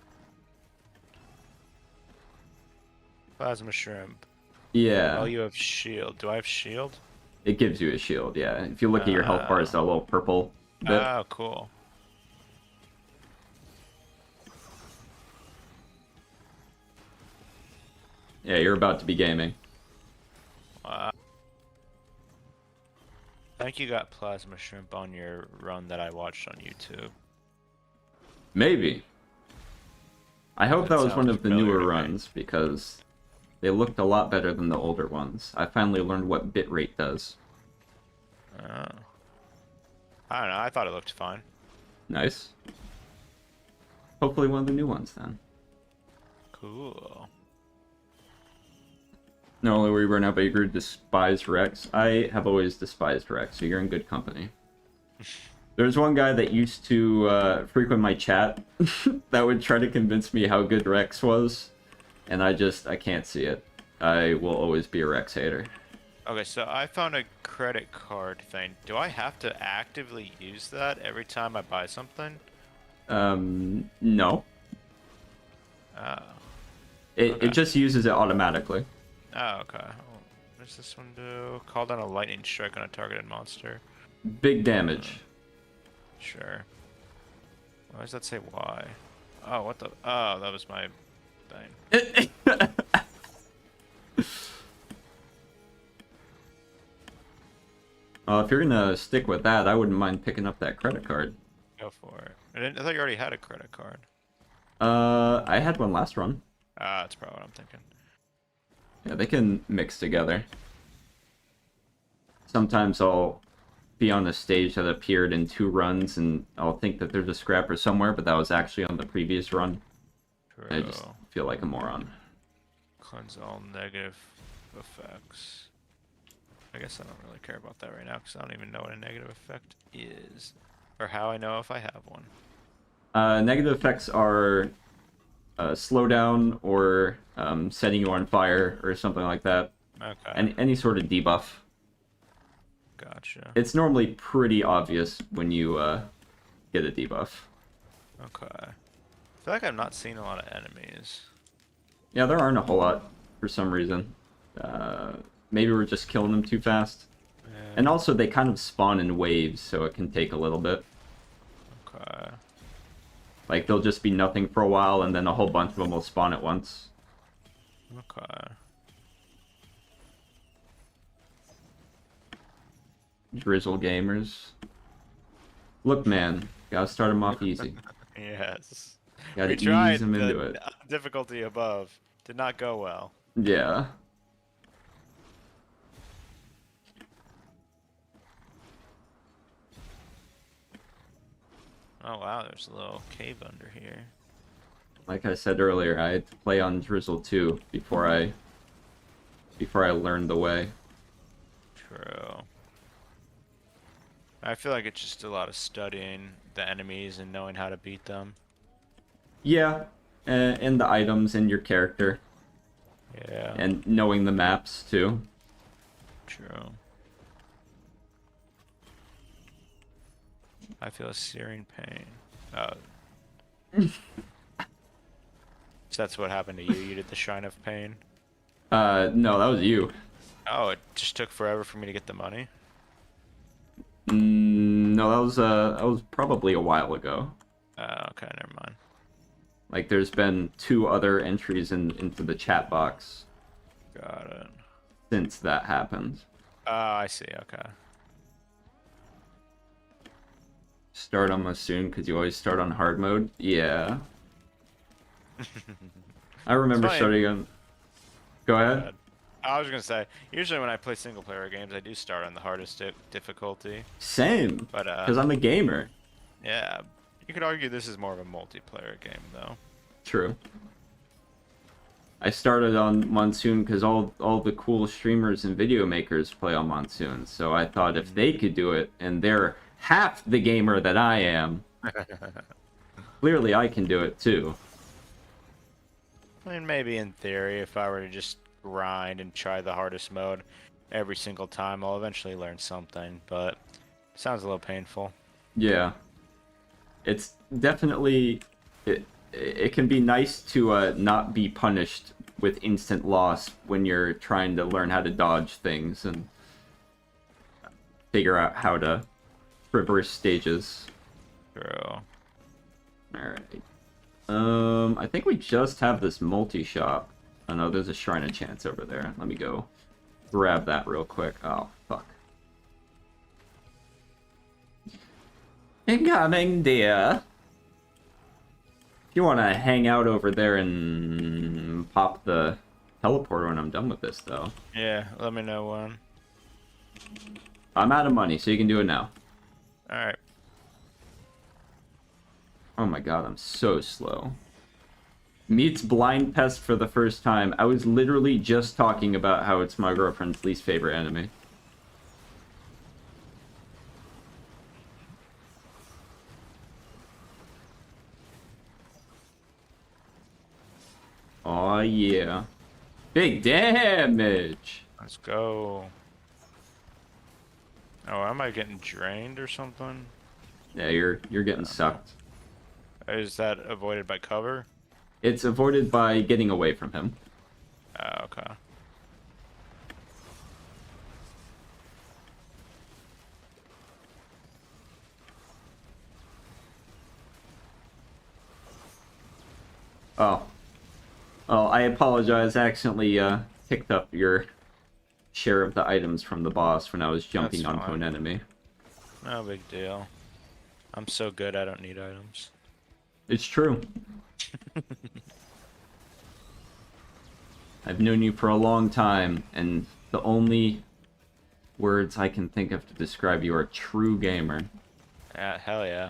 Plasma shrimp. Yeah. Oh, you have shield. Do I have shield? It gives you a shield, yeah. If you look at your health bar, it's a little purple bit. Oh, cool. Yeah, you're about to be gaming. I think you got plasma shrimp on your run that I watched on YouTube. Maybe. I hope that was one sounds of the familiar newer to me. runs, because they looked a lot better than the older ones. I finally learned what bitrate does. Oh. I don't know. I thought it looked fine. Nice. Hopefully one of the new ones, then. Cool. Not only were you burned out, but you grew to despise Rex. I have always despised Rex, so you're in good company. There's one guy that used to frequent my chat that would try to convince me how good Rex was, and I can't see it. I will always be a Rex hater. Okay, so I found a credit card thing. Do I have to actively use that every time I buy something? No. Oh. It just uses it automatically. Oh, okay. What does this one do? Call down a lightning strike on a targeted monster. Big damage. Sure. Why does that say why? Oh, what the? Oh, that was my thing. Well, if you're gonna stick with that, I wouldn't mind picking up that credit card. Go for it. I thought you already had a credit card. I had one last run. Ah, that's probably what I'm thinking. Yeah, they can mix together. Sometimes I'll be on a stage that appeared in 2 runs, and I'll think that there's a scrapper somewhere, but that was actually on the previous run. True. I just feel like a moron. Cleanse all negative effects. I guess I don't really care about that right now because I don't even know what a negative effect is. Or how I know if I have one. Negative effects are slowdown or setting you on fire or something like that. Okay. And any sort of debuff. Gotcha. It's normally pretty obvious when you get a debuff. Okay. I feel like I've not seen a lot of enemies. Yeah, there aren't a whole lot for some reason. Maybe we're just killing them too fast. Yeah. And also, they kind of spawn in waves, so it can take a little bit. Okay. Like, there'll just be nothing for a while, and then a whole bunch of them will spawn at once. Okay. Drizzle gamers. Look, man, gotta start them off easy. Yes. Gotta We tried ease them the into it. difficulty above. Did not go well. Yeah. Oh wow, there's a little cave under here. Like I said earlier, I had to play on Drizzle 2 before I learned the way. True. I feel like it's just a lot of studying the enemies and knowing how to beat them. Yeah, and the items in your character, Yeah. and knowing the maps too. True. I feel a searing pain. So that's what happened to you. You did the Shrine of Pain. No, that was you. Oh, it just took forever for me to get the money. No, that was probably a while ago. Okay, never mind. Like, there's been 2 other entries into the chat box Got it. since that happened. Oh, I see. Okay. Start on soon because you always start on hard mode. Yeah. I remember funny. starting on. Go ahead. Bad. I was gonna say, usually when I play single player games, I do start on the hardest difficulty. Same. But Because I'm a gamer. yeah, you could argue this is more of a multiplayer game, though. True. I started on Monsoon because all the cool streamers and video makers play on Monsoon. So I thought if they could do it, and they're half the gamer that I am, clearly I can do it too. I mean, maybe in theory, if I were to just grind and try the hardest mode every single time, I'll eventually learn something. But it sounds a little painful. Yeah. It's definitely it can be nice to not be punished with instant loss when you're trying to learn how to dodge things and figure out how to traverse stages. True. Alright. I think we just have this multi-shop. Oh no, there's a Shrine of Chance over there. Let me go grab that real quick. Oh, fuck. Incoming, dear. If you want to hang out over there and pop the teleporter when I'm done with this, though. Yeah, let me know when. I'm out of money, so you can do it now. Alright. Oh my god, I'm so slow. Meets Blind Pest for the first time. I was literally just talking about how it's my girlfriend's least favorite enemy. Oh yeah. Big damage! Let's go. Oh, am I getting drained or something? Yeah, you're getting sucked. Is that avoided by cover? It's avoided by getting away from him. Oh, okay. Oh. Oh, I apologize. I accidentally picked up your share of the items from the boss when I was jumping That's onto fine. an enemy. No big deal. I'm so good I don't need items. It's true. I've known you for a long time, and the only words I can think of to describe you are true gamer. Yeah, hell yeah.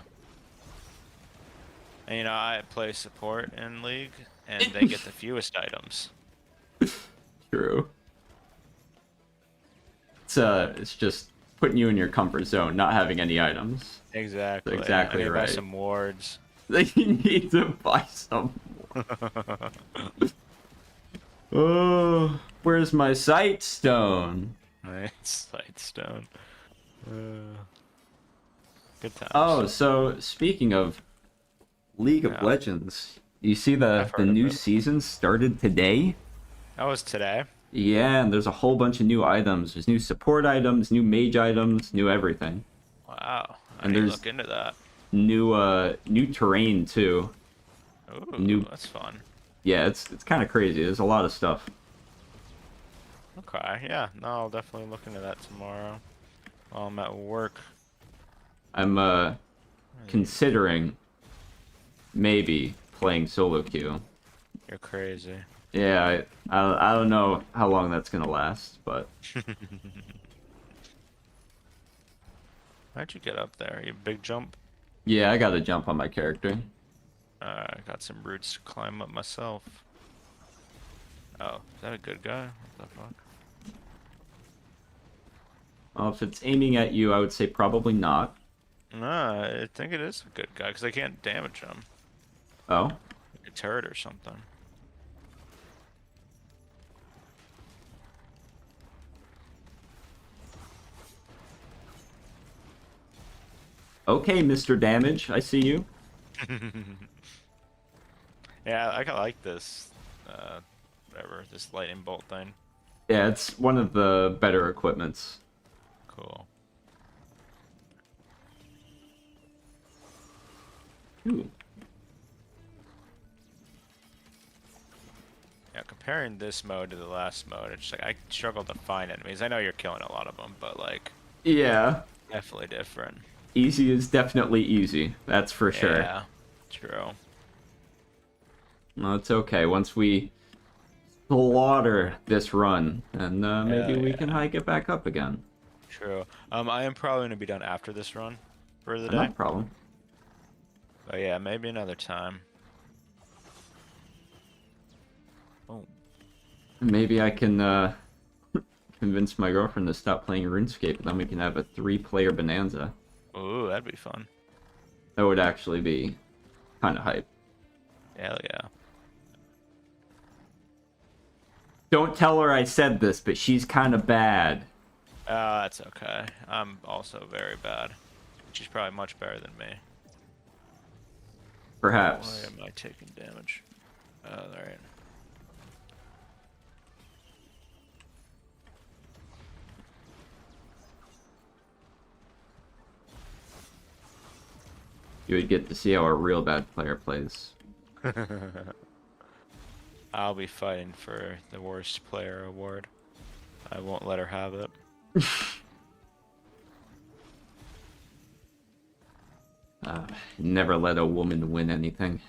And you know, I play support in League, and they get the fewest items. True. It's just putting you in your comfort zone, not having any items. Exactly. Exactly I need to buy right. some wards. You need to buy some more. Oh, where's my sight stone? Nice Sightstone. Good times. Oh, so speaking of League of Yeah. Legends, you see I've the heard of new it. season started today? That was today. Yeah, and there's a whole bunch of new items. There's new support items, new mage items, new everything. Wow. I And need to there's- look into that. New terrain too. Ooh, new- that's fun. Yeah, it's kind of crazy. There's a lot of stuff. Okay, yeah. No, I'll definitely look into that tomorrow while I'm at work. I'm considering maybe playing solo queue. You're crazy. Yeah, I don't know how long that's gonna last, but How'd you get up there? You big jump? yeah, I gotta jump on my character. I got some roots to climb up myself. Oh, is that a good guy? What the fuck? Well, if it's aiming at you, I would say probably not. Nah, I think it is a good guy because I can't damage him. Oh, Like a turret or something. okay, Mr. Damage, I see you. Yeah, I kinda like this, whatever, this lightning bolt thing. Yeah, it's one of the better equipments. Cool. Ooh. comparing this mode to the last mode, it's like I struggle to find enemies. I know you're killing a lot of them, but like Yeah, definitely different. easy is definitely easy. That's for sure. Yeah, true. No, it's okay. Once we slaughter this run, and maybe Hell we yeah. can hike it back up again. True. I am probably gonna be done after this run for the Not day. a problem. But yeah, maybe another time. Oh, Maybe I can convince my girlfriend to stop playing RuneScape, and then we can have a 3-player bonanza. ooh, that'd be fun. That would actually be kind of hype. Hell yeah. Don't tell her I said this, but she's kind of bad. That's okay. I'm also very bad. She's probably much better than me. Perhaps. Why am I taking damage? Alright. You would get to see how a real bad player plays. I'll be fighting for the worst player award. I won't let her have it. Never let a woman win anything.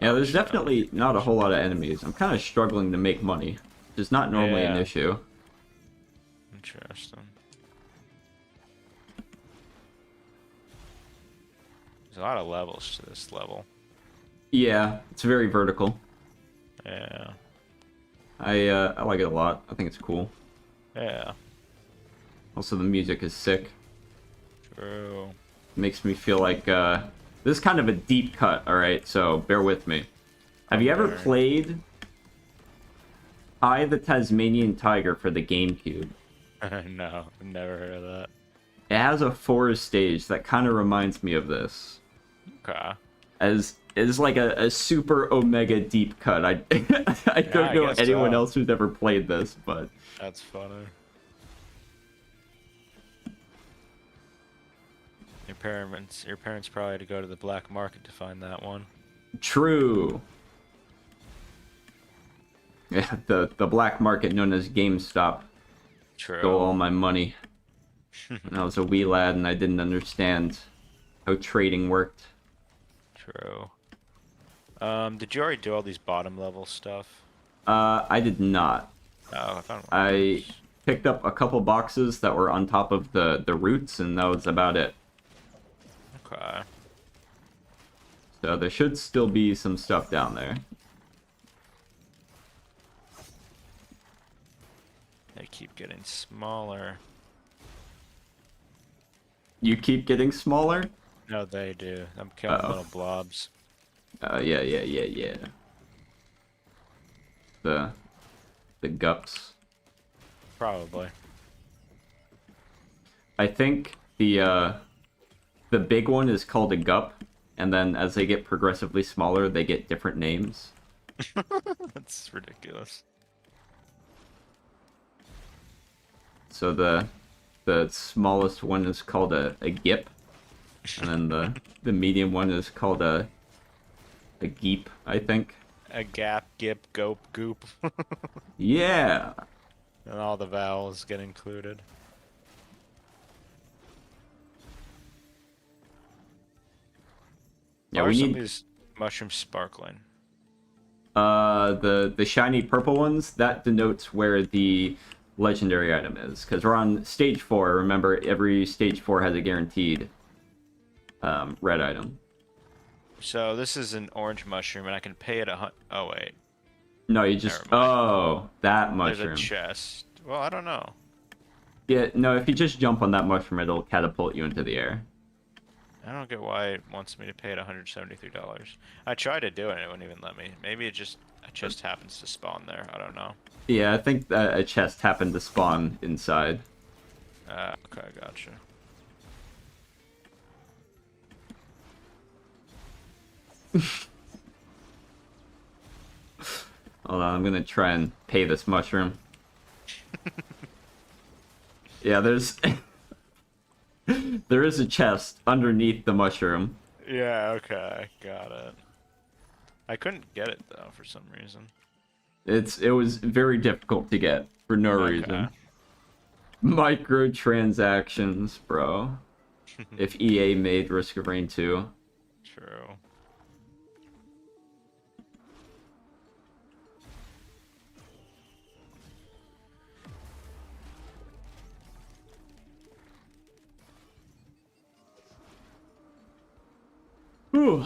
Yeah, there's definitely not a whole lot of enemies. I'm kind of struggling to make money, which is not normally an Yeah. issue. Interesting. There's a lot of levels to this level. Yeah, it's very vertical. Yeah. I like it a lot. I think it's cool. Yeah. Also, the music is sick. True. Makes me feel like this is kind of a deep cut. All right, so bear with me. Have you ever Okay. played I the Tasmanian Tiger for the GameCube? No, I've never heard of that. It has a forest stage that kind of reminds me of this. Okay. As is like a super omega deep cut. I I don't I know guess anyone so. else who's ever played this, but That's funny. Your parents probably had to go to the black market to find that one. true. Yeah, the black market known as GameStop True. stole all my money. When I was a wee lad and I didn't understand how trading worked. True. Did you already do all these bottom level stuff? I did not. Oh, I found one. I picked up a couple boxes that were on top of the roots, and that was about it. Okay. So there should still be some stuff down there. They keep getting smaller. You keep getting smaller? No, they do. I'm killing Uh-oh. little blobs. Yeah. The gups. Probably. I think the big one is called a gup, and then as they get progressively smaller, they get different names. That's ridiculous. So the smallest one is called a gip, and then the medium one is called a geep, I think. A gap, gip, gope, goop. Yeah. And all the vowels get included. Yeah, Why we are some need of these mushrooms sparkling? the shiny purple ones. That denotes where the legendary item is, because we're on stage 4. Remember, every stage 4 has a guaranteed red item. So this is an orange mushroom, and I can pay it Oh wait, No, you just Never mind. oh, that there's mushroom. a chest. Well, I don't know. Yeah, no, if you just jump on that mushroom, it'll catapult you into the air. I don't get why it wants me to pay it $173. I tried to do it, and it wouldn't even let me. Maybe it just happens to spawn there. I don't know. Yeah, I think that a chest happened to spawn inside. Okay, gotcha. Hold on, I'm gonna try and pay this mushroom. Yeah, there's there is a chest underneath the mushroom. Yeah, okay, got it. I couldn't get it though for some reason. It was very difficult to get for no Okay. reason. Microtransactions, bro. If EA made Risk of Rain 2. True. Whew.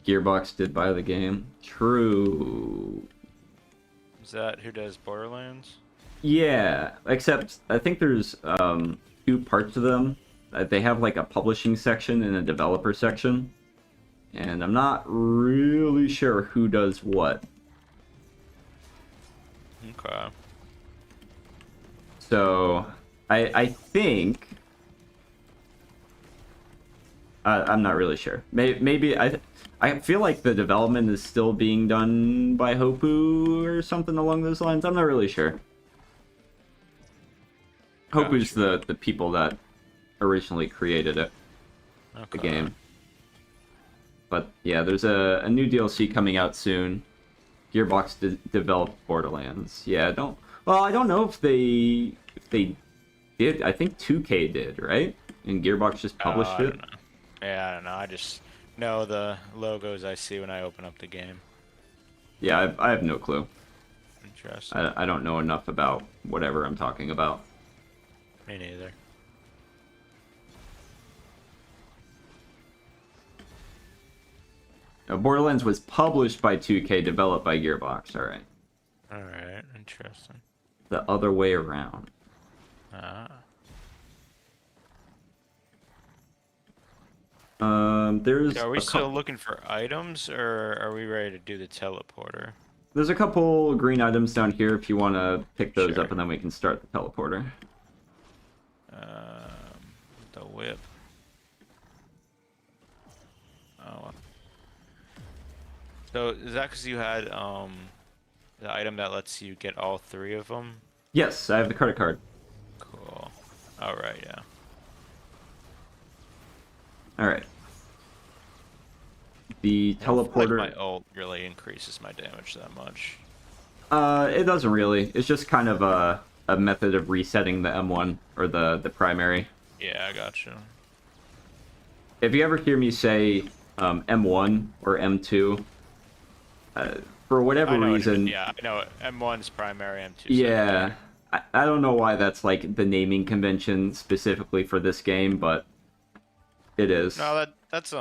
Gearbox did buy the game. True. Is that who does Borderlands? Yeah, except I think there's two parts of them. They have like a publishing section and a developer section. And I'm not really sure who does what. Okay. So I think I'm not really sure. Maybe I feel like the development is still being done by Hopu or something along those lines. I'm not really sure. Hopu's the people that originally created it, the game. But yeah, there's a new DLC coming out soon. Gearbox developed Borderlands. Yeah, I don't know if they did. I think 2K did, right? And Gearbox just published I it. don't know. Yeah, I don't know. I just know the logos I see when I open up the game. Yeah, I have no clue. Interesting. I don't know enough about whatever I'm talking about. Me neither. Now, Borderlands was published by 2K, developed by Gearbox. All right. Alright, interesting. The other way around. Ah. There's Are we a still couple, looking for items, or are we ready to do the teleporter? there's a couple green items down here if you want to pick those Sure. up, and then we can start the teleporter. The whip. Oh. So is that because you had the item that lets you get all three of them? Yes, I have the credit card. Cool. All right, yeah. All right. The I don't feel teleporter. like my ult really increases my damage that much. It doesn't really. It's just kind of a method of resetting the M1 or the primary. Yeah, I gotcha. If you ever hear me say M1 or M2, for whatever I know reason, yeah, I know. M1's primary, M2's yeah, secondary. I don't know why that's like the naming convention specifically for this game, but it is. No, that's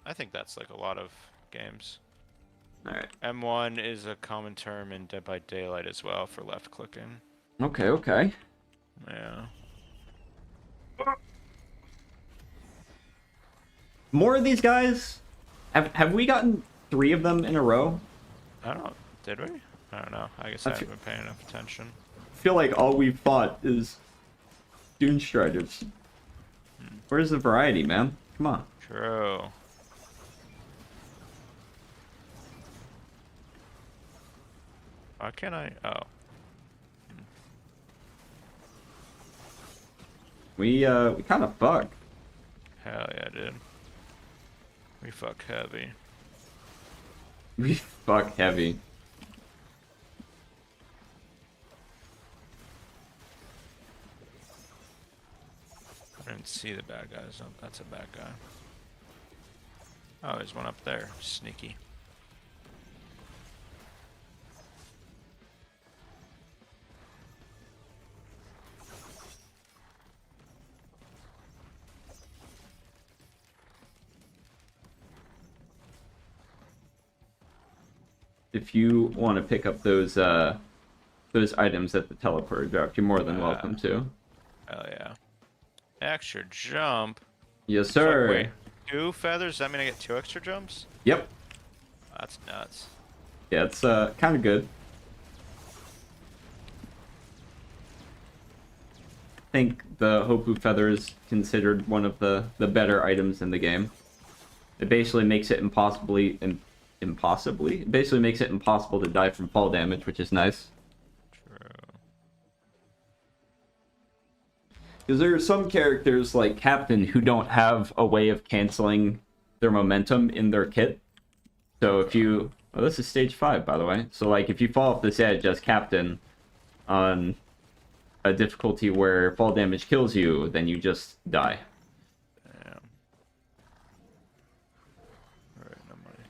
I think that's like a lot of games. All right. M1 is a common term in Dead by Daylight as well for left clicking. Okay. Okay. Yeah. More of these guys. Have we gotten 3 of them in a row? I don't. Did we? I don't know. I guess I I fe- haven't been paying enough attention. I feel like all we've fought is Dune Striders. Where's the variety, man? Come on. True. Why can't I? Oh. We kind of fuck. Hell yeah, dude. We fuck heavy. We fuck heavy. I didn't see the bad guys. Oh, that's a bad guy. Oh, there's one up there. Sneaky. If you want to pick up those items that the teleporter dropped, you're more than welcome to. Hell yeah. Extra jump. Yes, Fuck, sir. wait. 2 feathers? Does that mean I get 2 extra jumps? Yep. That's nuts. Yeah, it's kind of good. I think the Hopu Feather is considered one of the better items in the game. It basically makes it impossibly it basically makes it impossible to die from fall damage, which is nice. True. Because there are some characters like Captain who don't have a way of canceling their momentum in their kit. So if you... Oh, this is stage 5, by the way. So, like, if you fall off this edge as Captain on a difficulty where fall damage kills you, then you just die. Damn. Alright, no money.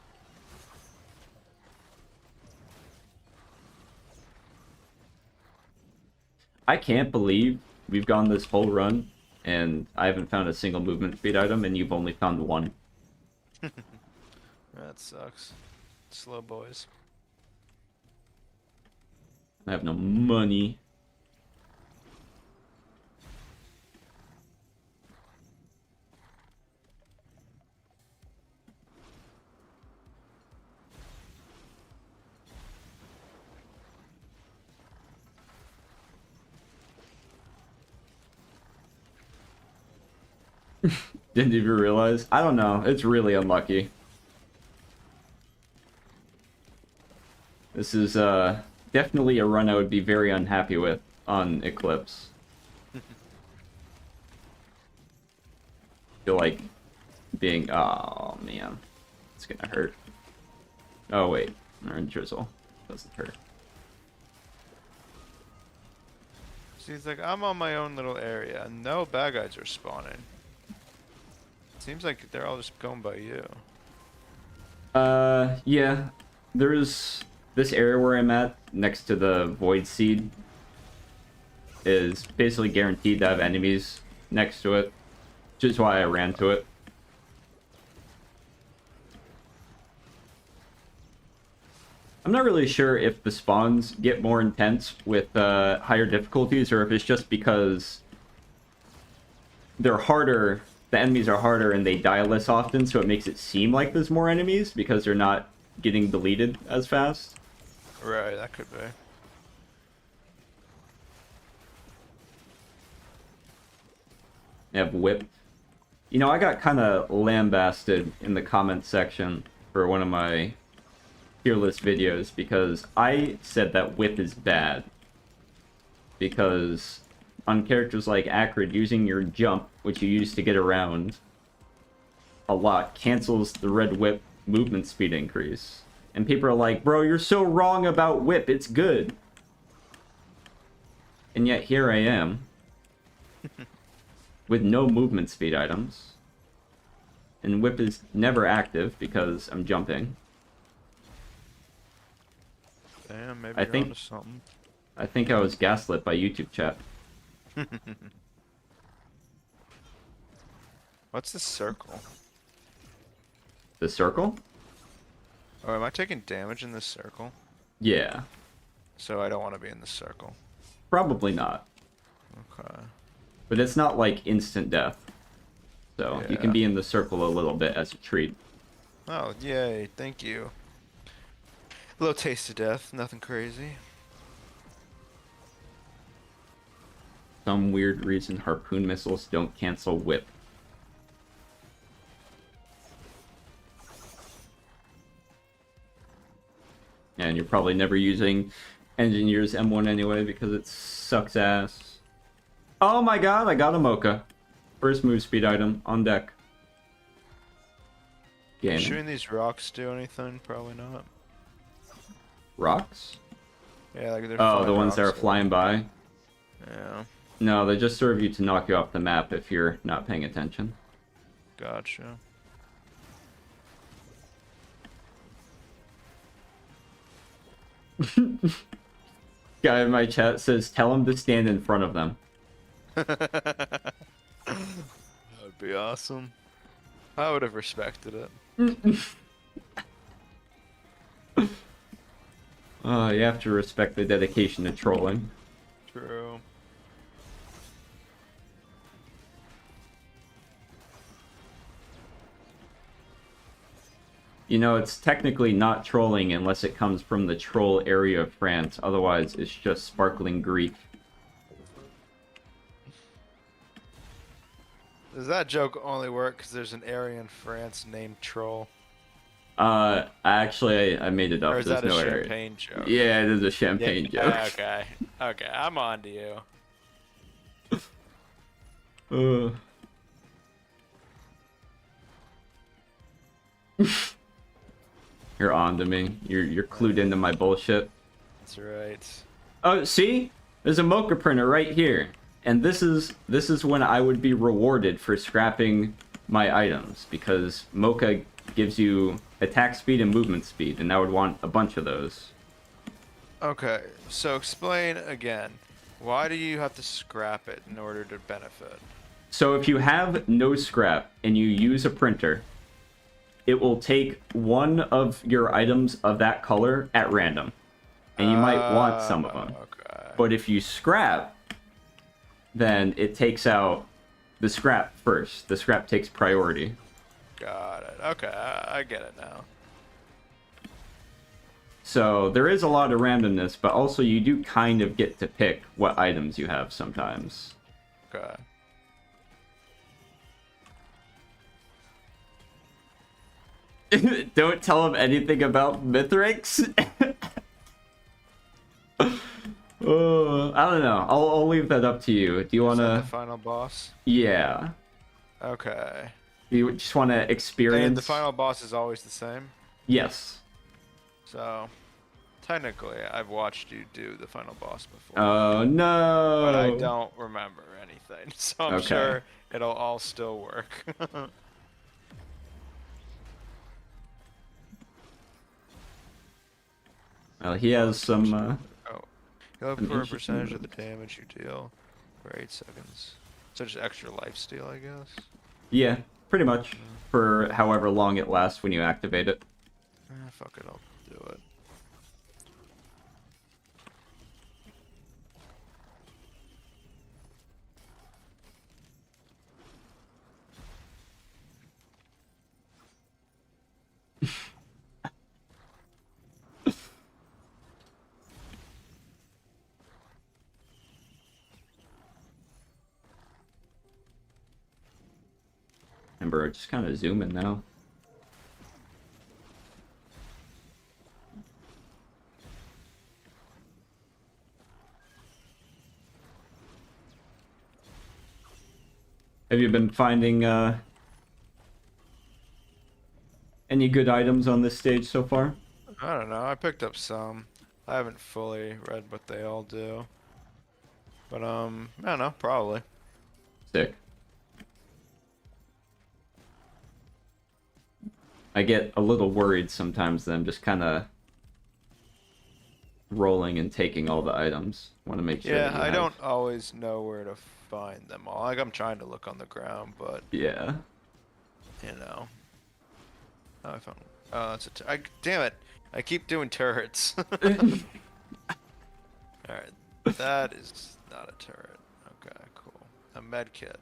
I can't believe we've gone this whole run, and I haven't found a single movement speed item, and you've only found one. That sucks. Slow boys. I have no money. Didn't even realize. I don't know. It's really unlucky. This is definitely a run I would be very unhappy with on Eclipse. Feel like being... Oh, man. It's gonna hurt. Oh, wait. Or in Drizzle. Doesn't hurt. So he's like, I'm on my own little area, and no bad guys are spawning. Seems like they're all just going by you. Yeah. There's... This area where I'm at, next to the Void Seed, is basically guaranteed to have enemies next to it, which is why I ran to it. I'm not really sure if the spawns get more intense with higher difficulties, or if it's just because they're harder, the enemies are harder and they die less often, so it makes it seem like there's more enemies because they're not getting deleted as fast. Right, that could be. I have whip. You know, I got kind of lambasted in the comments section for one of my tier list videos because I said that whip is bad. Because on characters like Acrid, using your jump, which you use to get around a lot, cancels the red whip movement speed increase. And people are like, bro, you're so wrong about whip, it's good. And yet here I am. With no movement speed items. And whip is never active because I'm jumping. Damn, maybe I you're think- onto something. I think I was gaslit by YouTube chat. What's the circle? The circle? Oh, am I taking damage in this circle? Yeah. So I don't want to be in the circle. Probably not. Okay. But it's not like instant death. So you can Yeah. be in the circle a little bit as a treat. Oh, yay, thank you. A little taste of death, nothing crazy. Some weird reason harpoon missiles don't cancel whip. And you're probably never using Engineer's M1 anyway because it sucks ass. Oh my god, I got a Mocha. First move speed item on deck. Game. Shooting these rocks do anything? Probably not. Rocks? Yeah, like they're Oh, the flying ones that are rocks. flying by? Yeah, No, they just serve you to knock you off the map if you're not paying attention. gotcha. Guy in my chat says, tell him to stand in front of them. That would be awesome. I would have respected it. You have to respect the dedication to trolling. True. You know, it's technically not trolling unless it comes from the troll area of France. Otherwise, it's just sparkling Greek. Does that joke only work because there's an area in France named Troll? Actually, I made it Or up. is There's that a no area. champagne joke? Yeah, it is a Yeah. champagne joke. Okay. Okay. I'm on to you. Uh. You're on to me. You're clued into my bullshit. That's right. Oh, see? There's a Mocha printer right here. And this is when I would be rewarded for scrapping my items, because Mocha gives you attack speed and movement speed, and I would want a bunch of those. Okay. So explain again. Why do you have to scrap it in order to benefit? So if you have no scrap and you use a printer, it will take one of your items of that color at random. And you might want some of them. Okay. But if you scrap, then it takes out the scrap first. The scrap takes priority. Got it. Okay. I get it now. So there is a lot of randomness, but also you do kind of get to pick what items you have sometimes. Okay. Don't tell him anything about Mithrix. I don't know. I'll leave that up to you. Do you Is that wanna? the final boss? Yeah. Okay. You just wanna experience? And the final boss is always the same. Yes. So, technically, I've watched you do the final boss before. Oh no. But I don't remember anything, so I'm Okay. sure it'll all still work. Well, he has some. Oh. You'll have An for a interesting percentage of the move. damage you deal for 8 seconds. So just extra life steal, I guess. Yeah, pretty much for however long it lasts when you activate it. Fuck it, I'll do it. Remember, just kind of zooming now. Have you been finding any good items on this stage so far? I don't know, I picked up some. I haven't fully read what they all do. But, I don't know, probably. Sick. I get a little worried sometimes that I'm just kind of rolling and taking all the items. Want to make sure. Yeah, that you I have- don't always know where to find them all. Like, I'm trying to look on the ground, but, Yeah. you know. Oh, I found. Oh, that's a. Damn it! I keep doing turrets. Alright, that is not a turret. Okay, cool. A med kit.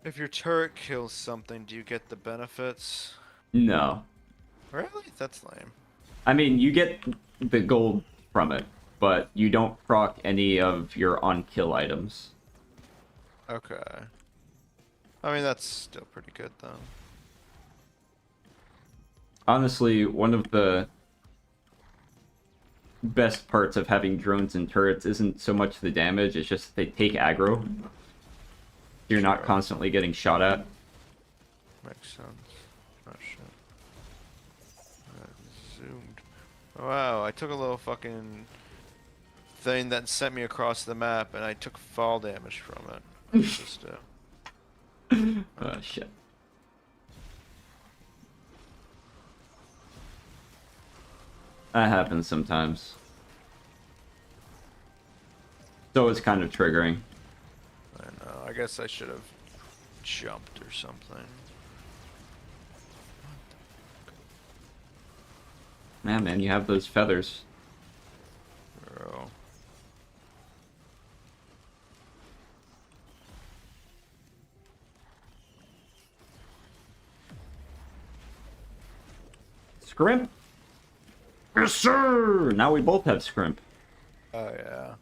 If your turret kills something, do you get the benefits? No. Really? That's lame. I mean, you get the gold from it, but you don't proc any of your on-kill items. Okay. I mean, that's still pretty good, though. Honestly, one of the best parts of having drones and turrets isn't so much the damage, it's just they take aggro. You're not Sure. constantly getting shot at. Makes sense. Oh, shit. Zoomed. Wow, I took a little fucking thing that sent me across the map, and I took fall damage from it. What does this do? Oh, shit. That happens sometimes. So it's kind of triggering. I know. I guess I should have jumped or something. Yeah, man, you have those feathers. Bro. Scrimp. Yes, sir. Now we both have scrimp. Oh yeah.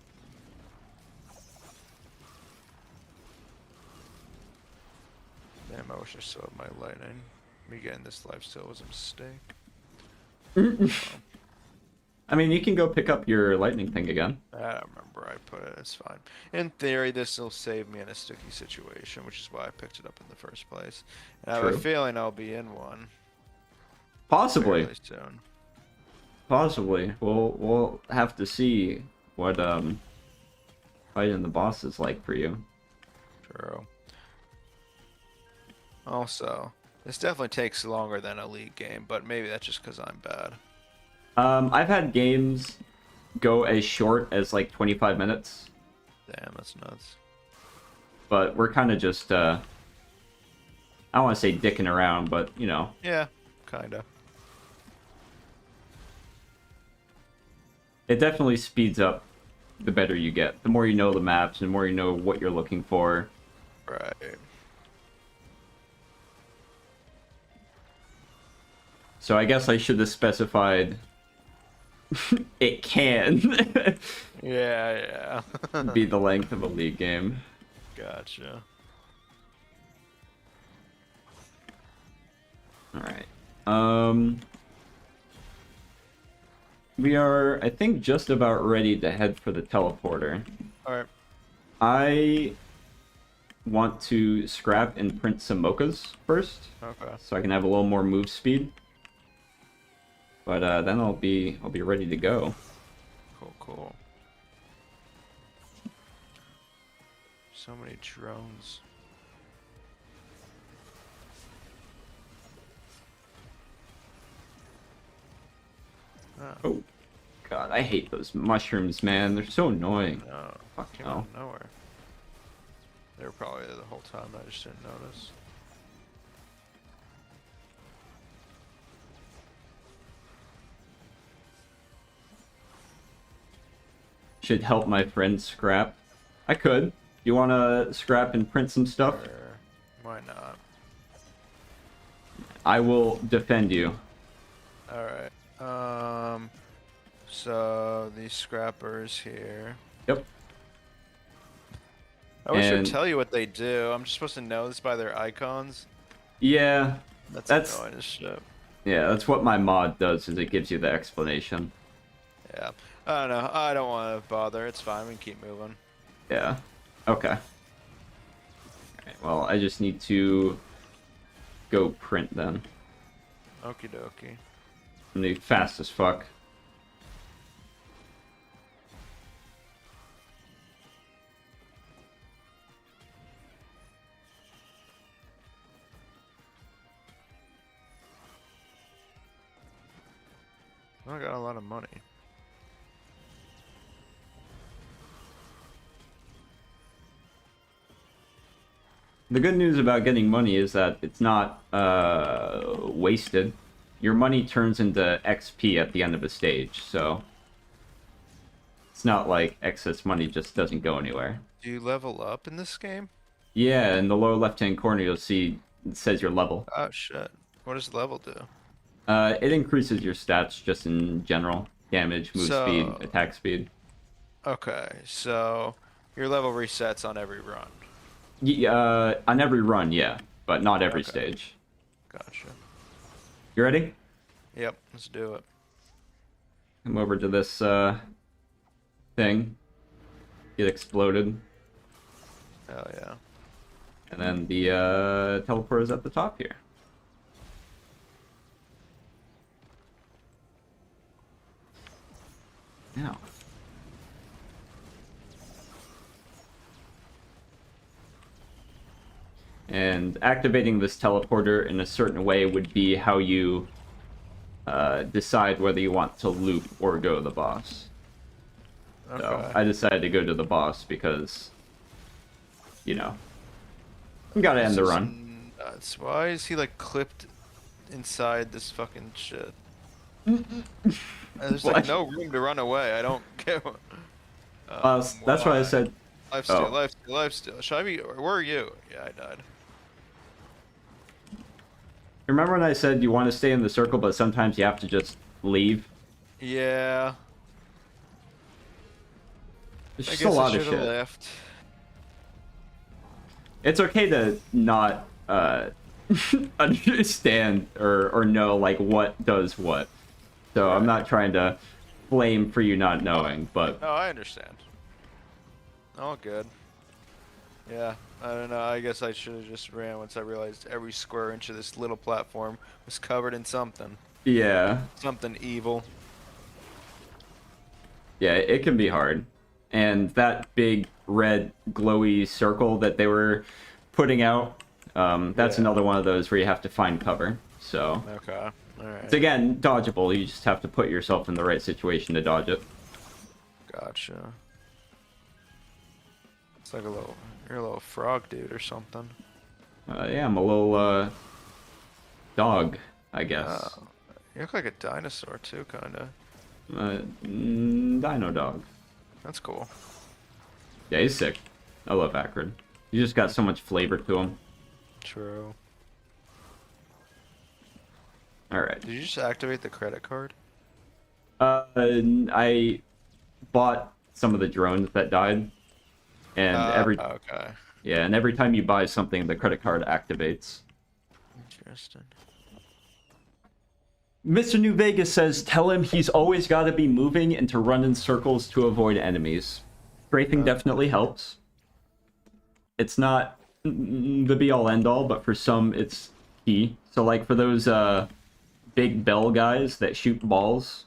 Damn, I wish I still had my lightning. Me getting this lifesteal was a mistake. I mean, you can go pick up your lightning thing again. I don't remember where I put it. It's fine. In theory, this will save me in a sticky situation, which is why I picked it up in the first place. And I have a True. feeling I'll be in one Possibly. fairly soon. Possibly. We'll have to see what fighting the boss is like for you. True. Also, this definitely takes longer than a league game, but maybe that's just because I'm bad. I've had games go as short as like 25 minutes, Damn, that's nuts. but we're kind of just I don't want to say dicking around, but you know. Yeah, kinda. It definitely speeds up the better you get. The more you know the maps, and the more you know what you're looking for. Right. So I guess I should have specified it can Yeah, yeah. be the length of a league game. Gotcha. Alright. We are, I think, just about ready to head for the teleporter. Alright. I want to scrap and print some mochas first, Okay. so I can have a little more move speed. But then I'll be ready to go. Cool, cool. So many drones. Oh, God, I hate those mushrooms, man. They're so annoying. No, Fuck came no. out of nowhere. They were probably there the whole time. I just didn't notice. Should help my friend scrap. I could. You want to scrap and print some stuff? Or why not? I will defend you. All right. So these scrappers here. Yep. I wish And- I'd tell you what they do. I'm just supposed to know this by their icons. Yeah, That's annoying as shit. yeah, that's what my mod does, is it gives you the explanation. Yeah. I don't know. I don't want to bother. It's fine. We can keep moving. Yeah. Okay. Alright, well, I just need to go print then. Okie dokie. I'm gonna be fast as fuck. I got a lot of money. The good news about getting money is that it's not wasted. Your money turns into XP at the end of a stage, so it's not like excess money just doesn't go anywhere. Do you level up in this game? Yeah, in the lower left-hand corner you'll see it says your level. Oh shit. What does level do? It increases your stats just in general. Damage, move speed, So- attack speed. Okay, so your level resets on every run. On every run, yeah, but not every Okay. stage. Gotcha. You ready? Yep, let's do it. Come over to this thing. Get exploded. Hell yeah. And then the teleport is at the top here. Now. And activating this teleporter in a certain way would be how you decide whether you want to loop or go to the boss. Okay. So I decided to go to the boss because, you know, you gotta end the This is run. nuts. Why is he like clipped inside this fucking shit? There's like What? no room to run away. I don't care. That's why I said, Lifesteal, oh. lifesteal, lifesteal. Should I be? Where are you? Yeah, I died. Remember when I said you want to stay in the circle, but sometimes you have to just leave? Yeah. There's I just a guess I lot of should have shit. left. It's okay to not understand or know like what does what. So I'm not trying to blame for you not knowing, but Oh, I understand. All good. Yeah, I don't know. I guess I should have just ran once I realized every square inch of this little platform was covered in something. yeah, Something evil. yeah, it can be hard. And that big red glowy circle that they were putting out, that's Yeah. another one of those where you have to find cover. So Okay. it's Alright. again dodgeable. You just have to put yourself in the right situation to dodge it. Gotcha. It's like you're a little frog dude or something. Yeah, I'm a little dog, I guess. You look like a dinosaur too, kinda. Dino dog. That's cool. Yeah, he's sick. I love Acrid. He just got so much flavor to him. True. All right. Did you just activate the credit card? I bought some of the drones that died, and Okay. and every time you buy something, the credit card activates. Interesting. Mr. New Vegas says, tell him he's always got to be moving and to run in circles to avoid enemies. Strafing definitely helps. It's not the be-all end-all, but for some, it's key. So, like, for those big bell guys that shoot balls,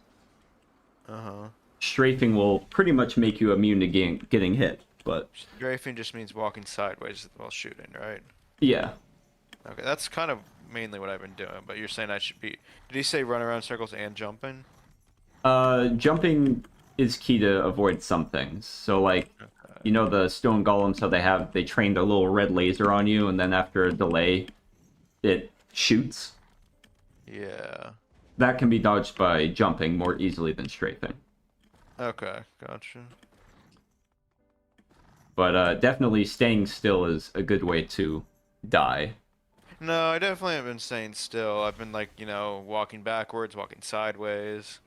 strafing will pretty much make you immune to getting hit. But Strafing just means walking sideways while shooting, right? yeah, Okay, that's kind of mainly what I've been doing, but you're saying I should be... Did he say run around circles and jumping? jumping is key to avoid some things. So, like, you know the stone golems, how they trained a little red laser on you, and then after a delay, it shoots. Yeah. That can be dodged by jumping more easily than strafing. Okay, gotcha. But definitely staying still is a good way to die. No, I definitely have been staying still. I've been like, walking backwards, walking sideways.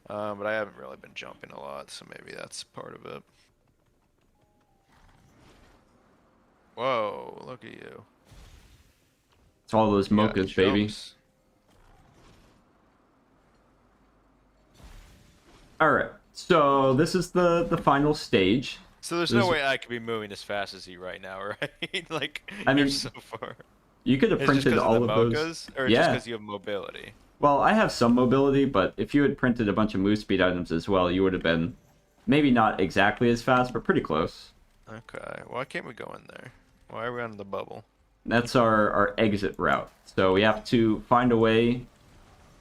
But I haven't really been jumping a lot, so maybe that's part of it. Whoa, look at you. It's all those You got mochas, baby. jumps. Alright, so this is the final stage. So there's no way I could be moving as fast as you right now, right? Like, I you're mean, so far. You could have Is it just printed 'cause all of the of mochas, those. or just Yeah. because you have mobility? Well, I have some mobility, but if you had printed a bunch of move speed items as well, you would have been maybe not exactly as fast, but pretty close. Okay, why can't we go in there? Why are we on the bubble? That's our exit route. So we have to find a way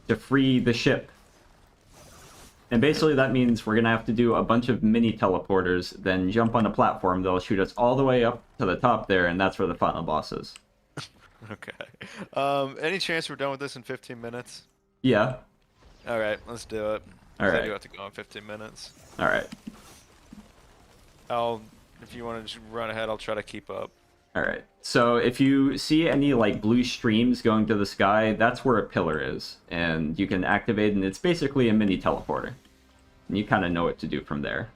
to free the ship. And basically that means we're going to have to do a bunch of mini teleporters, then jump on a platform that'll shoot us all the way up to the top there, and that's where the final boss is. Okay. Any chance we're done with this in 15 minutes? Yeah. Alright, let's do it. All 'Cause I right. do have to go in 15 minutes. All right. If you want to just run ahead, I'll try to keep up. All right. So if you see any like blue streams going to the sky, that's where a pillar is, and you can activate, and it's basically a mini teleporter. And you kind of know what to do from there.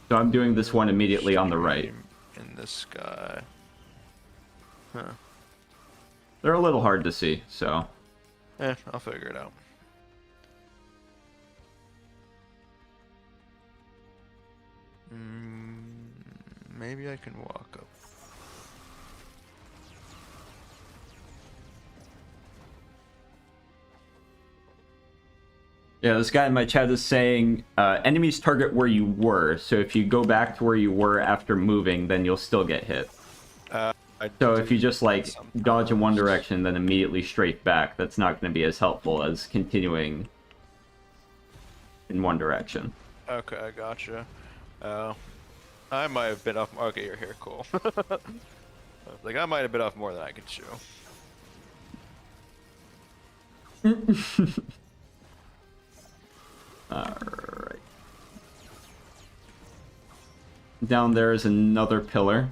So I'm doing this one immediately on the right. In the sky. Huh. They're a little hard to see, so I'll figure it out. Maybe I can walk up. yeah. This guy in my chat is saying enemies target where you were. So if you go back to where you were after moving, then you'll still get hit. So if you just like dodge in one direction, then immediately straight back, that's not going to be as helpful as continuing in one direction. Okay, I gotcha. I might have bit off. Okay, you're here. Cool. Like I might have bit off more than I could chew. Alright. Down there is another pillar.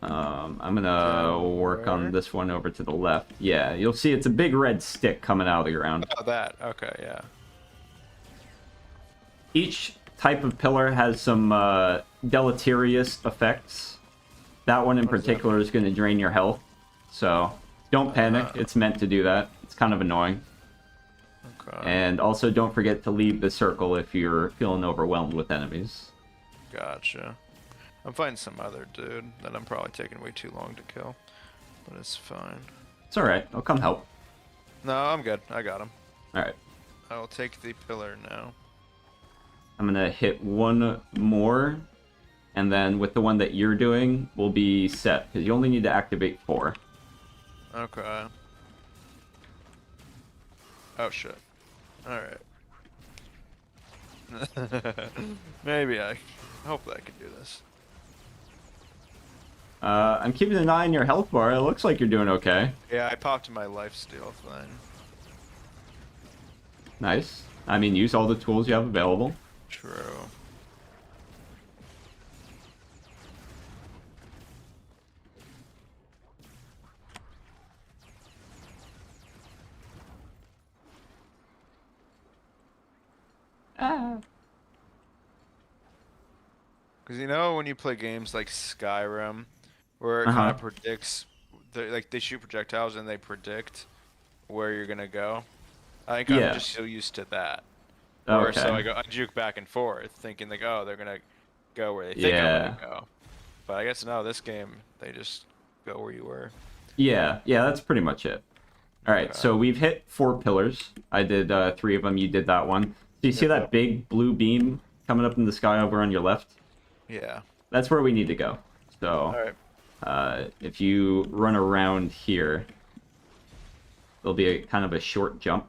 I'm gonna work on this one over to the left. Yeah, you'll see it's a big red stick coming out of the ground. Oh, that. Okay, yeah. Each type of pillar has some deleterious effects. That one in What does that particular is going to drain your health. So don't panic. It's meant to do that. It's kind of annoying. Okay. And also don't forget to leave the circle if you're feeling overwhelmed with enemies. Gotcha. I'm fighting some other dude that I'm probably taking way too long to kill. But it's fine. It's alright. I'll come help. No, I'm good. I got him. Alright. I will take the pillar now. I'm going to hit one more. And then with the one that you're doing, we'll be set. Because you only need to activate 4. Okay. Oh, shit. Alright. Maybe I hope that I can do this. I'm keeping an eye on your health bar. It looks like you're doing okay. Yeah, I popped my lifesteal thing. Nice. I mean, use all the tools you have available. True. Because you know when you play games like Skyrim, where it kind of predicts, like they shoot projectiles and they predict where you're gonna go. I think Yeah. I'm just so used to that. Or so Okay. I juke back and forth, thinking like, oh, they're gonna go where they think I'm Yeah. gonna go. But I guess no, this game they just go where you were. Yeah, that's pretty much it. All right, Okay. so we've hit 4 pillars. I did 3 of them. You did that one. Do you see Yeah. that big blue beam coming up in the sky over on your left? Yeah. That's where we need to go. So All right. if you run around here, there'll be a kind of a short jump.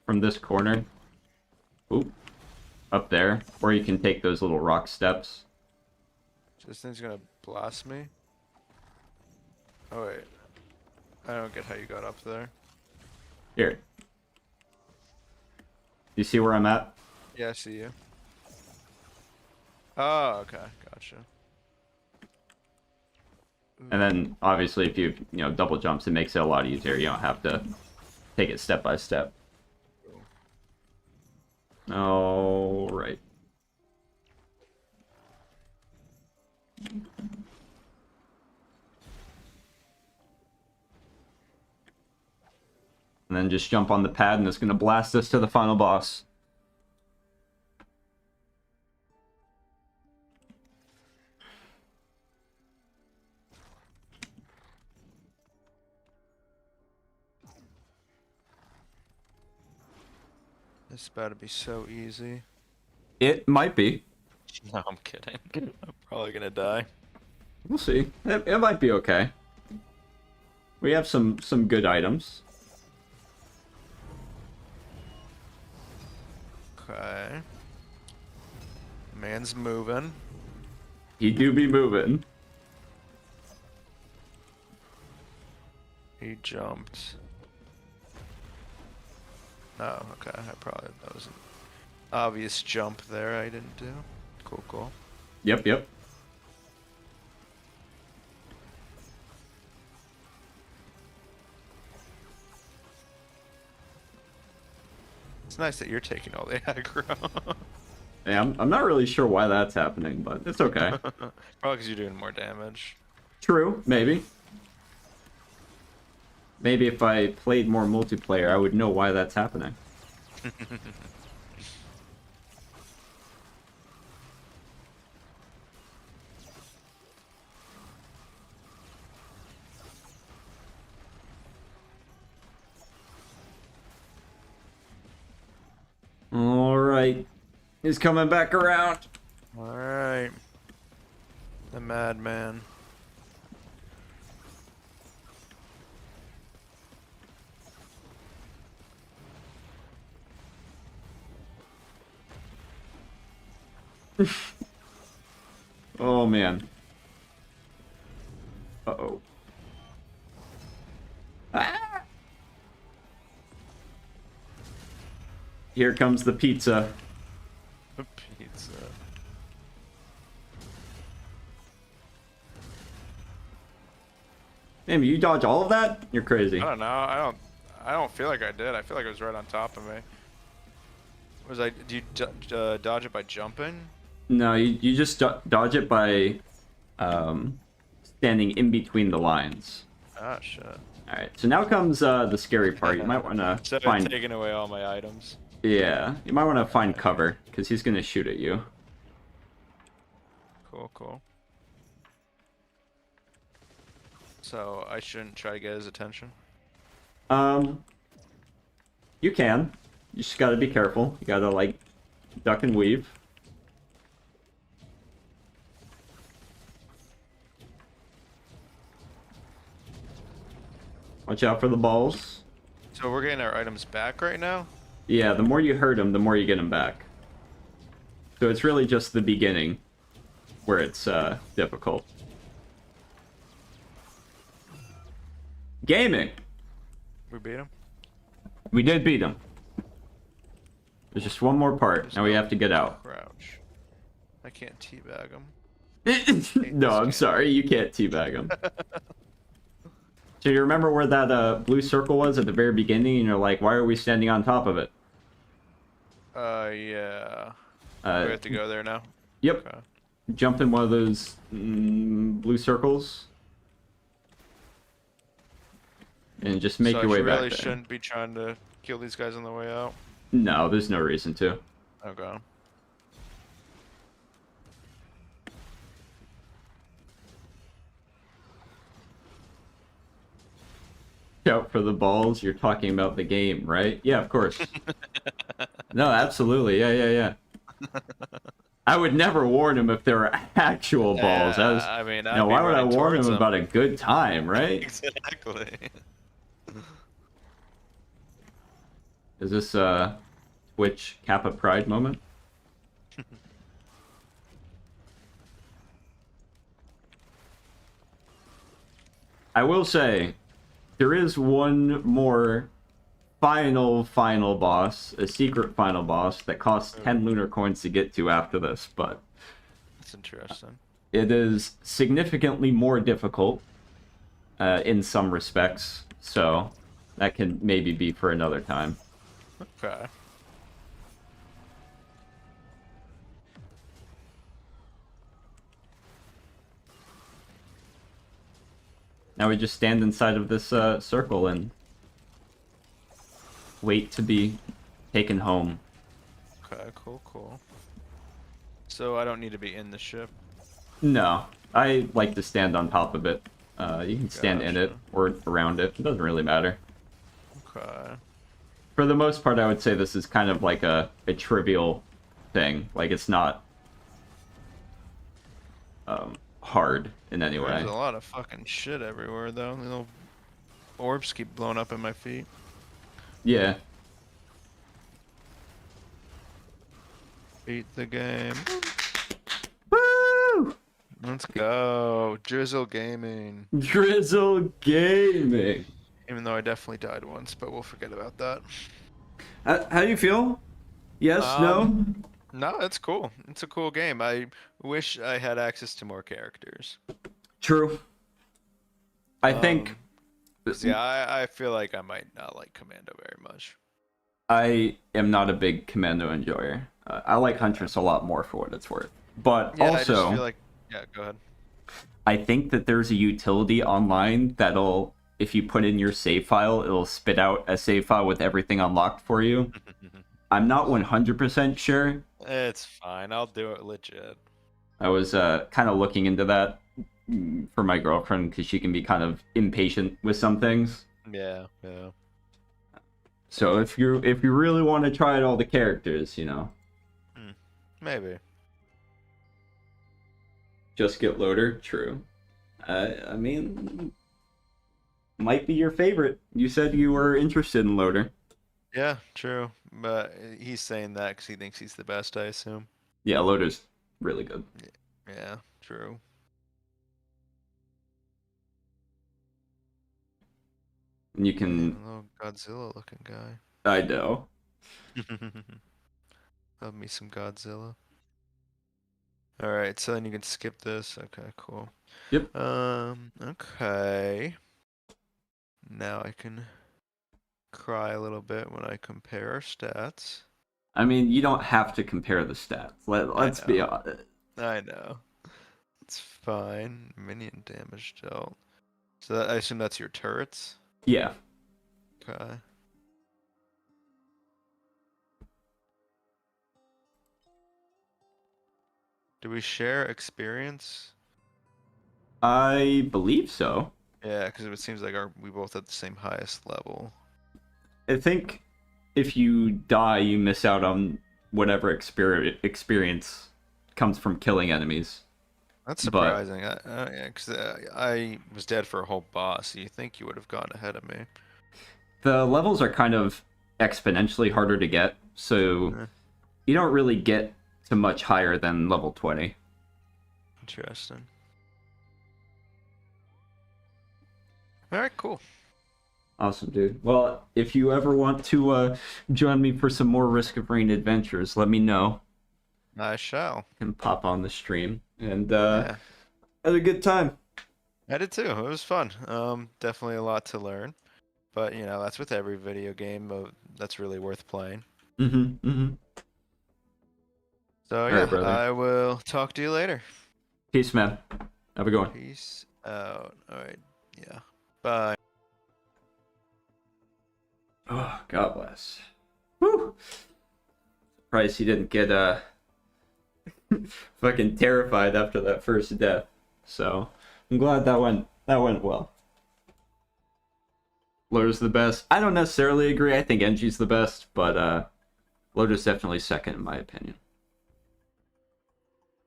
From this corner. Oop. Up there. Or you can take those little rock steps. This thing's gonna blast me. Oh wait. I don't get how you got up there. Here. You see where I'm at? Yeah, I see you. Oh, okay, gotcha. And then obviously if you double jumps, it makes it a lot easier. You don't have to take it step by step. All right. And then just jump on the pad and it's going to blast us to the final boss. This is about to be so easy. It might be. No, I'm kidding. I'm probably gonna die. We'll see. It might be okay. We have some good items. Okay. Man's moving. He do be moving. He jumped. Oh, okay. That was an obvious jump there I didn't do. Cool. Yep. It's nice that you're taking all the aggro. Yeah, I'm not really sure why that's happening, but it's okay. Probably because you're doing more damage. True, maybe. Maybe if I played more multiplayer, I would know why that's happening. Alright. He's coming back around. Alright. The madman. Oh, man. Uh-oh. Ah! Here comes the pizza. Pizza. Damn, you dodge all of that? You're crazy. I don't know. I don't feel like I did. I feel like it was right on top of me. Was I? Do you dodge it by jumping? No, you just dodge it by standing in between the lines. Ah, shit. All right, so now comes the scary part. You might want to Instead of find. taking away all my items. Yeah, you might want to find cover because he's gonna shoot at you. Cool, cool. So I shouldn't try to get his attention. You can. You just gotta be careful. You gotta like duck and weave. Watch out for the balls. So we're getting our items back right now? Yeah, the more you hurt him, the more you get him back. So it's really just the beginning where it's difficult. Gaming! We beat him? We did beat him. There's just one more part. Now we have to get out. Crouch. I can't teabag him. No, I'm sorry. You can't teabag him. So you remember where that blue circle was at the very beginning, and you're like, why are we standing on top of it? Yeah. We Uh, have to go there now? yep. Okay. Jump in one of those blue circles. And just make So your way I back really there. shouldn't be trying to kill these guys on the way out? No, there's no reason to. Okay. Out for the balls. You're talking about the game, right? Yeah, of course. No, absolutely. Yeah. I would never warn him if there were actual balls. Yeah, I mean, I'd no, be why would I running warn him towards them. about a good time, right? Exactly. Is this a Twitch Kappa Pride moment? I will say, there is one more final boss, a secret final boss that costs 10 lunar coins to get to after this, but That's interesting. it is significantly more difficult in some respects, so that can maybe be for another time. Okay. Now we just stand inside of this circle and wait to be taken home. Okay, cool. So I don't need to be in the ship. No, I like to stand on top of it. You can stand in it Gotcha. or around it. It doesn't really matter. Okay. For the most part, I would say this is kind of like a trivial thing. Like, it's not hard in any way. There's a lot of fucking shit everywhere, though. Little orbs keep blowing up in my feet. Yeah. Beat the game. Woo! Let's go. Drizzle Gaming. Drizzle Gaming. Even though I definitely died once, but we'll forget about that. How do you feel? Yes, no? No, it's cool. It's a cool game. I wish I had access to more characters. True. I think 'Cause, yeah, I feel like I might not like Commando very much. I am not a big Commando enjoyer. I like Huntress a lot more for what it's worth. But Yeah, I just also, feel like... Yeah, go ahead. I think that there's a utility online that'll, if you put in your save file, it'll spit out a save file with everything unlocked for you. I'm not 100% sure. It's fine. I'll do it legit. I was kind of looking into that for my girlfriend because she can be kind of impatient with some things. Yeah. So if you really want to try out all the characters, you know, Maybe. just get Loader. True. I mean, might be your favorite. You said you were interested in Loader. Yeah, true. But he's saying that because he thinks he's the best, I assume. Yeah, Loader's really good. Yeah, true. And you can. Little Godzilla looking guy. I know. Love me some Godzilla. All right, so then you can skip this. Okay, cool. Yep. Okay. Now I can cry a little bit when I compare our stats. I mean, you don't have to compare the stats. Let's be know. honest. I know. It's fine. Minion damage dealt. So I assume that's your turrets? Yeah. Okay. Do we share experience? I believe so. Yeah, because it seems like we both at the same highest level. I think if you die, you miss out on whatever experience comes from killing enemies. That's But surprising. Yeah, because I was dead for a whole boss. So you think you would have gone ahead of me? the levels are kind of exponentially harder to get, so Eh, you don't really get to much higher than level 20. interesting. All right, cool. Awesome, dude. Well, if you ever want to join me for some more Risk of Rain adventures, let me know. I shall. I can pop on the stream and Yeah, had a good time. I did too. It was fun. Definitely a lot to learn, but you know that's with every video game. That's really worth playing. Mm-hmm. Mm-hmm. So All yeah, right, brother. I will talk to you later. Peace, man. Have a good one. Peace out. All right. Yeah. Bye. Oh, God bless. Whew. Surprised he didn't get fucking terrified after that first death. So I'm glad that went well. Loda's the best. I don't necessarily agree. I think Enji's the best, but Loda's definitely second in my opinion.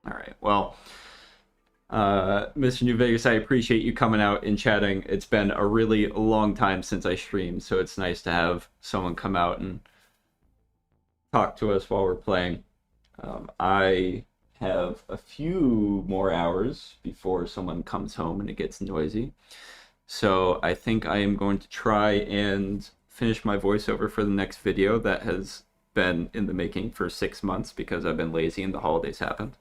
All right. Well, Mr. New Vegas, I appreciate you coming out and chatting. It's been a really long time since I streamed, so it's nice to have someone come out and talk to us while we're playing. I have a few more hours before someone comes home and it gets noisy. So I think I am going to try and finish my voiceover for the next video that has been in the making for 6 months because I've been lazy and the holidays happened.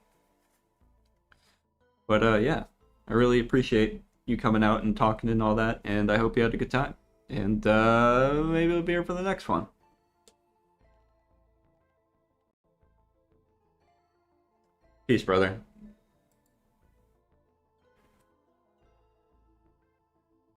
But yeah, I really appreciate you coming out and talking and all that, and I hope you had a good time. And maybe we'll be here for the next one. Peace, brother.